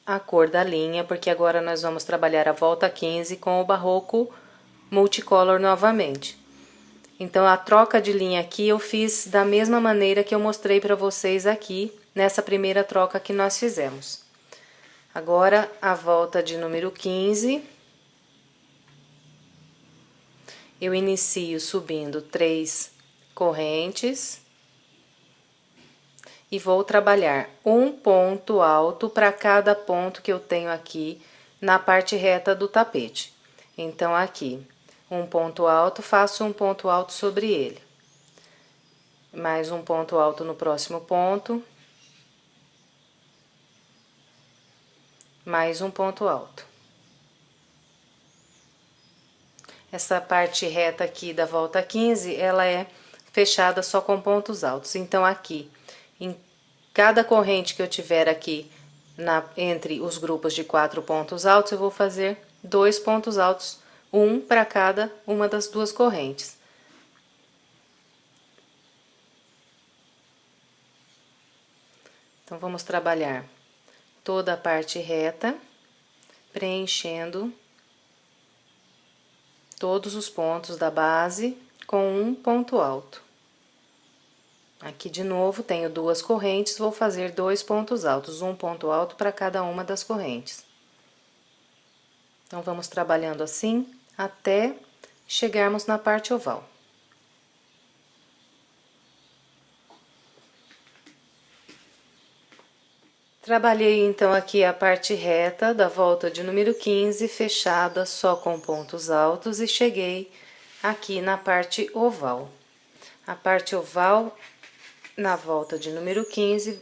a cor da linha, porque agora nós vamos trabalhar a volta 15 com o barroco multicolor novamente. Então, a troca de linha aqui eu fiz da mesma maneira que eu mostrei para vocês aqui, nessa primeira troca que nós fizemos. Agora, a volta de número 15, eu inicio subindo 3 correntes e vou trabalhar um ponto alto para cada ponto que eu tenho aqui na parte reta do tapete. Então, aqui, um ponto alto, faço um ponto alto sobre ele. Mais um ponto alto no próximo ponto. Mais um ponto alto. Essa parte reta aqui da volta 15, ela é fechada só com pontos altos. Então, aqui, em cada corrente que eu tiver aqui entre os grupos de 4 pontos altos, eu vou fazer 2 pontos altos, um para cada uma das duas correntes. Então, vamos trabalhar toda a parte reta, preenchendo todos os pontos da base com um ponto alto. Aqui, de novo, tenho 2 correntes, vou fazer 2 pontos altos, um ponto alto para cada uma das correntes. Então, vamos trabalhando assim até chegarmos na parte oval. Trabalhei, então, aqui a parte reta da volta de número 15, fechada só com pontos altos, e cheguei aqui na parte oval. A parte oval, na volta de número 15,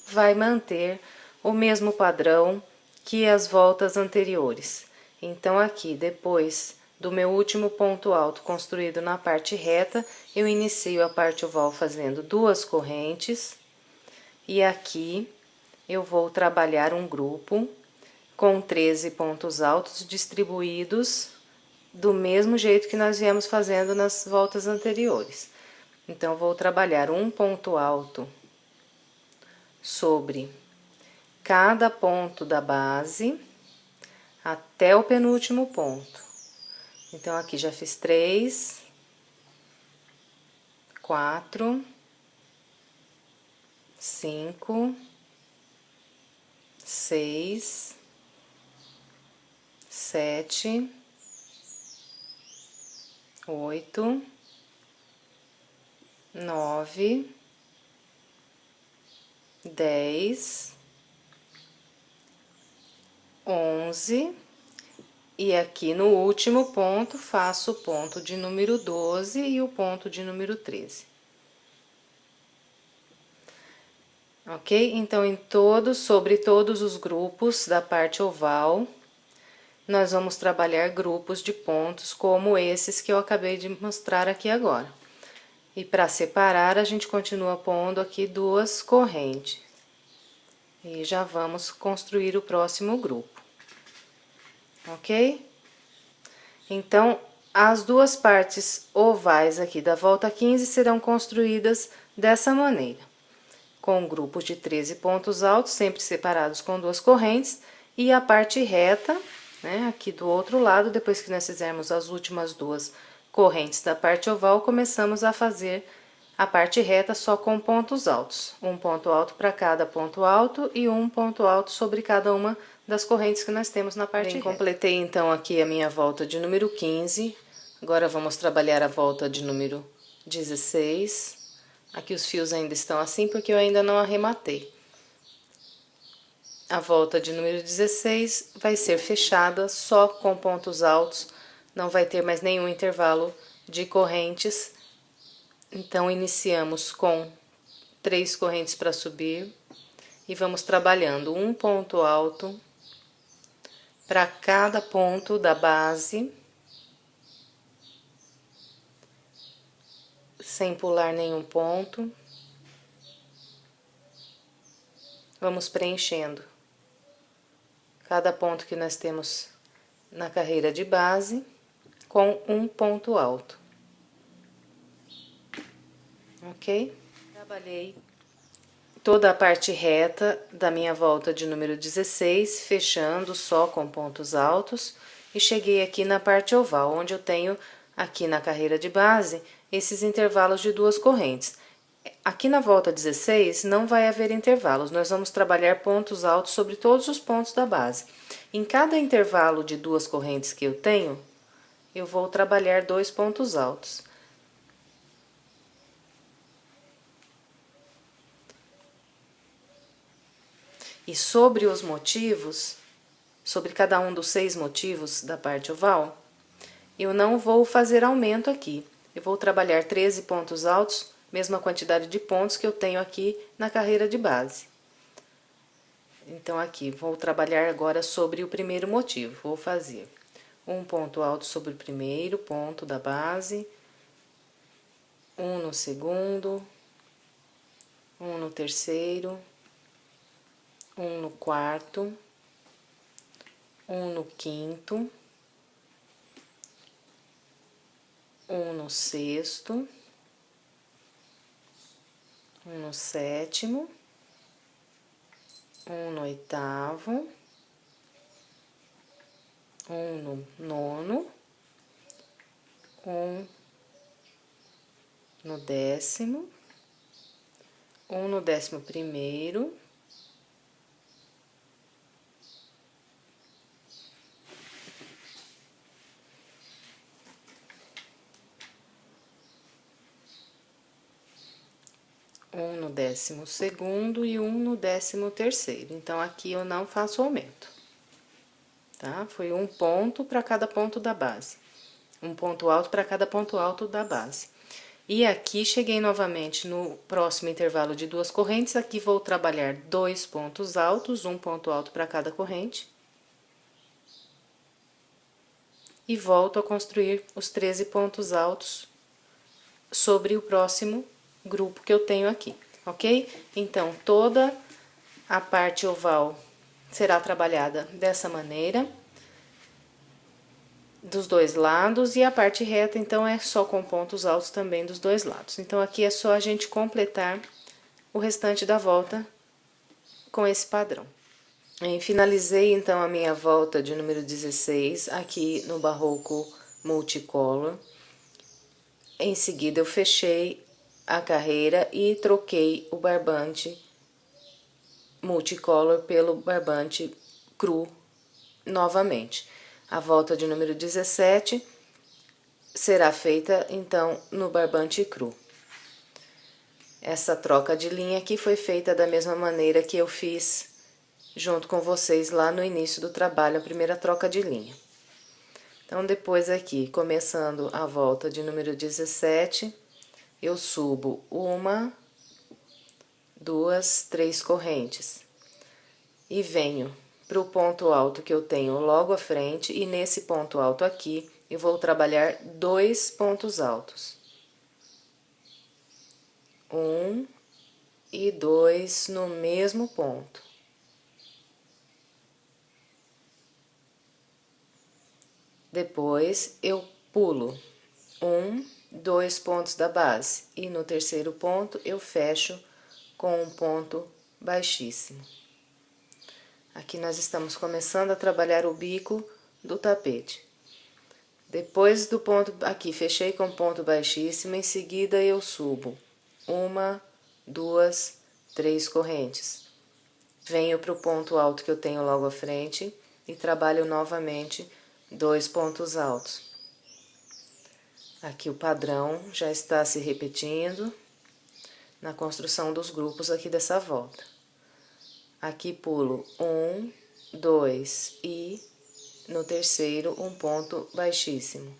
vai manter o mesmo padrão que as voltas anteriores. Então, aqui, depois do meu último ponto alto construído na parte reta, eu inicio a parte oval fazendo 2 correntes, e aqui eu vou trabalhar um grupo com 13 pontos altos distribuídos do mesmo jeito que nós viemos fazendo nas voltas anteriores. Então, vou trabalhar um ponto alto sobre cada ponto da base até o penúltimo ponto. Então, aqui já fiz 3, 4, 5, 6, 7, 8, 9, 10, 11, e aqui no último ponto faço o ponto de número 12 e o ponto de número 13. Ok? Então, sobre todos os grupos da parte oval, nós vamos trabalhar grupos de pontos como esses que eu acabei de mostrar aqui agora. E para separar, a gente continua pondo aqui 2 correntes. E já vamos construir o próximo grupo. Ok? Então, as 2 partes ovais aqui da volta 15 serão construídas dessa maneira, com grupos de 13 pontos altos, sempre separados com 2 correntes, e a parte reta, né, aqui do outro lado, depois que nós fizermos as últimas 2 correntes da parte oval, começamos a fazer a parte reta só com pontos altos. Um ponto alto para cada ponto alto e um ponto alto sobre cada uma das correntes que nós temos na parte reta. Completei, então, aqui a minha volta de número 15. Agora, vamos trabalhar a volta de número 16. Aqui os fios ainda estão assim, porque eu ainda não arrematei. A volta de número 16 vai ser fechada só com pontos altos, não vai ter mais nenhum intervalo de correntes. Então, iniciamos com 3 correntes para subir e vamos trabalhando um ponto alto para cada ponto da base, sem pular nenhum ponto. Vamos preenchendo cada ponto que nós temos na carreira de base com um ponto alto. Ok? Trabalhei toda a parte reta da minha volta de número 16, fechando só com pontos altos, e cheguei aqui na parte oval, onde eu tenho aqui na carreira de base esses intervalos de 2 correntes. Aqui na volta 16 não vai haver intervalos, nós vamos trabalhar pontos altos sobre todos os pontos da base. Em cada intervalo de 2 correntes que eu tenho, eu vou trabalhar 2 pontos altos. E sobre os motivos, sobre cada um dos 6 motivos da parte oval, eu não vou fazer aumento aqui. Eu vou trabalhar 13 pontos altos, mesma quantidade de pontos que eu tenho aqui na carreira de base. Então, aqui, vou trabalhar agora sobre o primeiro motivo. Vou fazer um ponto alto sobre o primeiro ponto da base, um no segundo, um no terceiro, um no quarto, um no quinto, um no sexto, um no sétimo, um no oitavo, um no nono, um no décimo, um no 11º, um no 12º e um no 13º. Então, aqui eu não faço aumento, tá? Foi um ponto para cada ponto da base. Um ponto alto para cada ponto alto da base. E aqui, cheguei novamente no próximo intervalo de 2 correntes. Aqui, vou trabalhar 2 pontos altos, um ponto alto para cada corrente. E volto a construir os 13 pontos altos sobre o próximo grupo que eu tenho aqui, ok? Então, toda a parte oval será trabalhada dessa maneira, dos dois lados, e a parte reta, então, é só com pontos altos também dos dois lados. Então, aqui é só a gente completar o restante da volta com esse padrão. Finalizei, então, a minha volta de número 16 aqui no Barroco Multicolor. Em seguida, eu fechei a carreira e troquei o barbante multicolor pelo barbante cru novamente. A volta de número 17 será feita, então, no barbante cru. Essa troca de linha aqui foi feita da mesma maneira que eu fiz junto com vocês lá no início do trabalho, a primeira troca de linha. Então, depois aqui, começando a volta de número 17, eu subo 1, 2, 3 correntes e venho para o ponto alto que eu tenho logo à frente, e nesse ponto alto aqui eu vou trabalhar 2 pontos altos. 1 e 2 no mesmo ponto. Depois, eu pulo 1, 2 pontos da base, e no terceiro ponto eu fecho com um ponto baixíssimo. Aqui nós estamos começando a trabalhar o bico do tapete. Depois do ponto aqui, fechei com ponto baixíssimo, em seguida eu subo 1, 2, 3 correntes. Venho para o ponto alto que eu tenho logo à frente e trabalho novamente 2 pontos altos. Aqui o padrão já está se repetindo na construção dos grupos aqui dessa volta. Aqui pulo 1, 2 e no terceiro um ponto baixíssimo.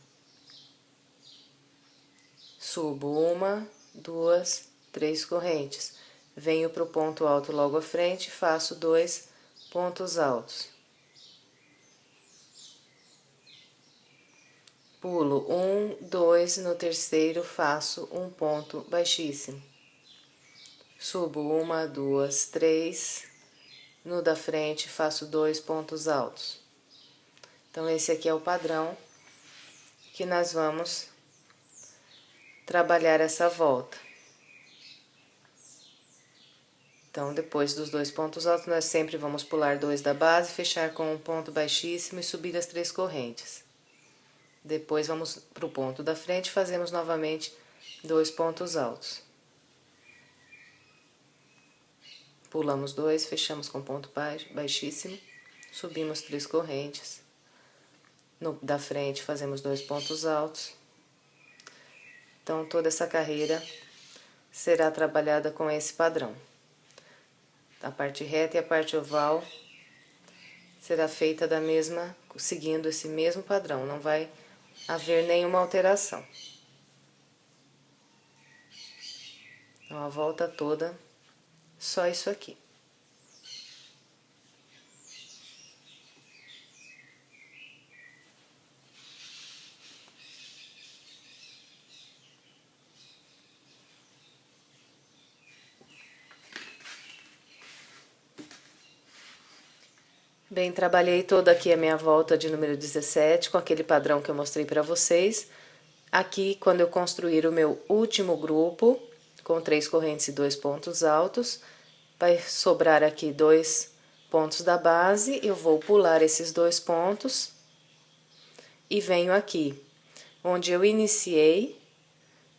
Subo 1, 2, 3 correntes. Venho para o ponto alto logo à frente, faço 2 pontos altos. Pulo 1, 2, no terceiro faço um ponto baixíssimo. Subo 1, 2, 3, no da frente faço 2 pontos altos. Então, esse aqui é o padrão que nós vamos trabalhar essa volta. Então, depois dos 2 pontos altos, nós sempre vamos pular 2 da base, fechar com um ponto baixíssimo e subir as 3 correntes. Depois, vamos para o ponto da frente, fazemos novamente 2 pontos altos. Pulamos 2, fechamos com ponto baixíssimo, subimos 3 correntes. No da frente fazemos 2 pontos altos. Então, toda essa carreira será trabalhada com esse padrão. A parte reta e a parte oval será feita seguindo esse mesmo padrão, não vai haver nenhuma alteração. Então, a volta toda, só isso aqui. Bem, trabalhei toda aqui a minha volta de número 17, com aquele padrão que eu mostrei para vocês. Aqui, quando eu construir o meu último grupo, com 3 correntes e 2 pontos altos, vai sobrar aqui 2 pontos da base, eu vou pular esses 2 pontos e venho aqui, onde eu iniciei,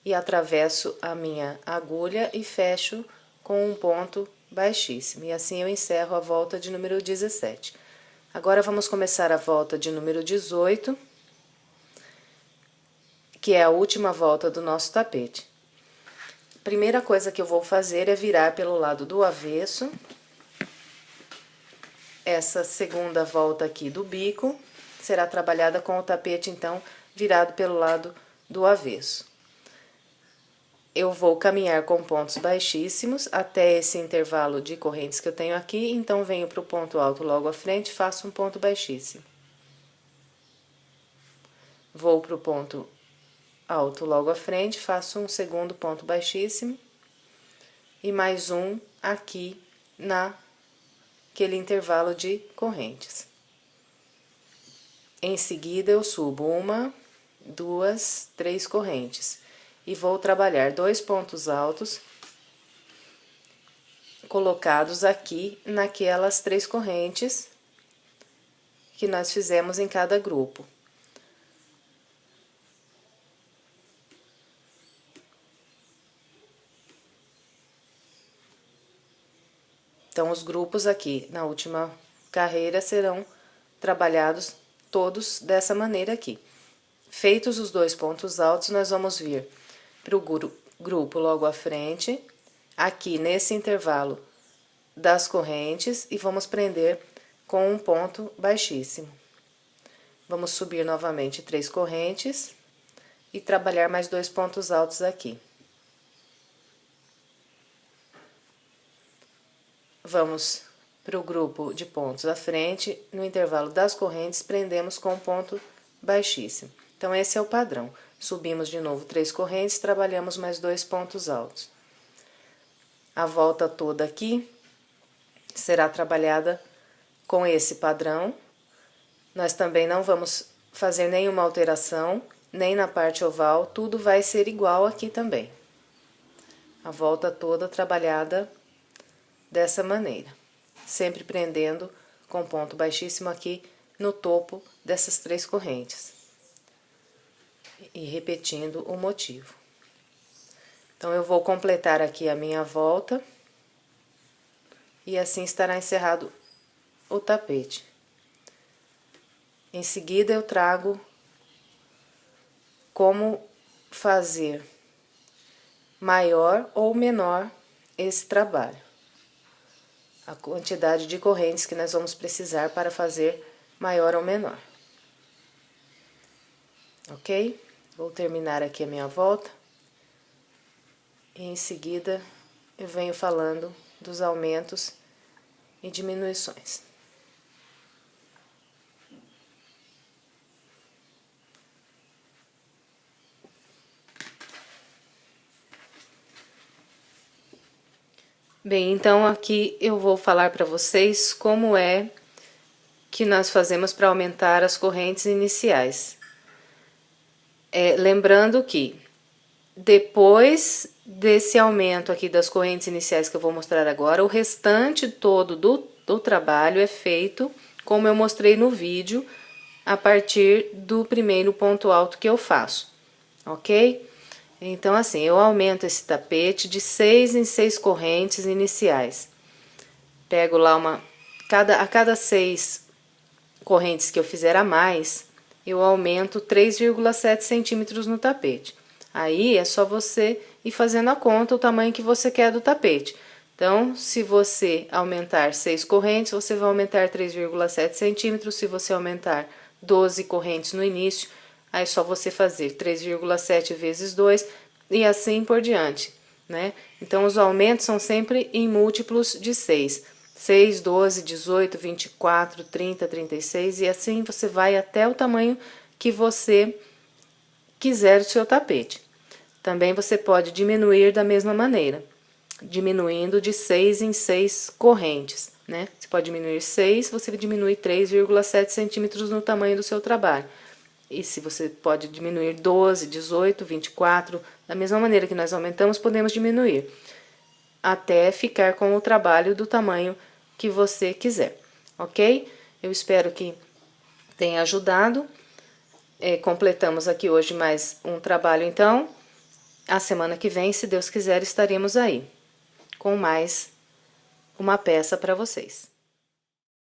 e atravesso a minha agulha e fecho com um ponto baixíssimo. E assim eu encerro a volta de número 17. Agora, vamos começar a volta de número 18, que é a última volta do nosso tapete. Primeira coisa que eu vou fazer é virar pelo lado do avesso. Essa segunda volta aqui do bico será trabalhada com o tapete, então, virado pelo lado do avesso. Eu vou caminhar com pontos baixíssimos até esse intervalo de correntes que eu tenho aqui, então venho para o ponto alto logo à frente, faço um ponto baixíssimo. Vou para o ponto alto logo à frente, faço um segundo ponto baixíssimo e mais um aqui naquele intervalo de correntes. Em seguida, eu subo 1, 2, 3 correntes. E vou trabalhar 2 pontos altos colocados aqui naquelas 3 correntes que nós fizemos em cada grupo. Então, os grupos aqui na última carreira serão trabalhados todos dessa maneira aqui. Feitos os 2 pontos altos, nós vamos vir para o grupo logo à frente, aqui nesse intervalo das correntes, e vamos prender com um ponto baixíssimo. Vamos subir novamente 3 correntes e trabalhar mais 2 pontos altos aqui. Vamos para o grupo de pontos à frente, no intervalo das correntes, prendemos com um ponto baixíssimo. Então, esse é o padrão. Subimos de novo 3 correntes, trabalhamos mais 2 pontos altos. A volta toda aqui será trabalhada com esse padrão. Nós também não vamos fazer nenhuma alteração, nem na parte oval, tudo vai ser igual aqui também. A volta toda trabalhada dessa maneira, sempre prendendo com ponto baixíssimo aqui no topo dessas 3 correntes. E repetindo o motivo. Então, eu vou completar aqui a minha volta e assim estará encerrado o tapete. Em seguida, eu trago como fazer maior ou menor esse trabalho. A quantidade de correntes que nós vamos precisar para fazer maior ou menor. Ok? Vou terminar aqui a minha volta e em seguida eu venho falando dos aumentos e diminuições. Bem, então aqui eu vou falar para vocês como é que nós fazemos para aumentar as correntes iniciais. Lembrando que depois desse aumento aqui das correntes iniciais que eu vou mostrar agora, o restante todo do trabalho é feito como eu mostrei no vídeo, a partir do primeiro ponto alto que eu faço, ok? Então, assim, eu aumento esse tapete de 6 em 6 correntes iniciais. pego lá a cada 6 correntes que eu fizer a mais, eu aumento 3,7 centímetros no tapete. Aí é só você ir fazendo a conta, o tamanho que você quer do tapete. Então, se você aumentar 6 correntes, você vai aumentar 3,7 centímetros. Se você aumentar 12 correntes no início, aí é só você fazer 3,7 vezes 2 e assim por diante, né? Então, os aumentos são sempre em múltiplos de 6. 6, 12, 18, 24, 30, 36 e assim você vai até o tamanho que você quiser o seu tapete. Também você pode diminuir da mesma maneira, diminuindo de 6 em 6 correntes, né? Você pode diminuir 6, você diminui 3,7 centímetros no tamanho do seu trabalho. E se você pode diminuir 12, 18, 24, da mesma maneira que nós aumentamos, podemos diminuir, até ficar com o trabalho do tamanho que você quiser, ok? Eu espero que tenha ajudado. Completamos aqui hoje mais um trabalho, então. A semana que vem, se Deus quiser, estaremos aí com mais uma peça para vocês.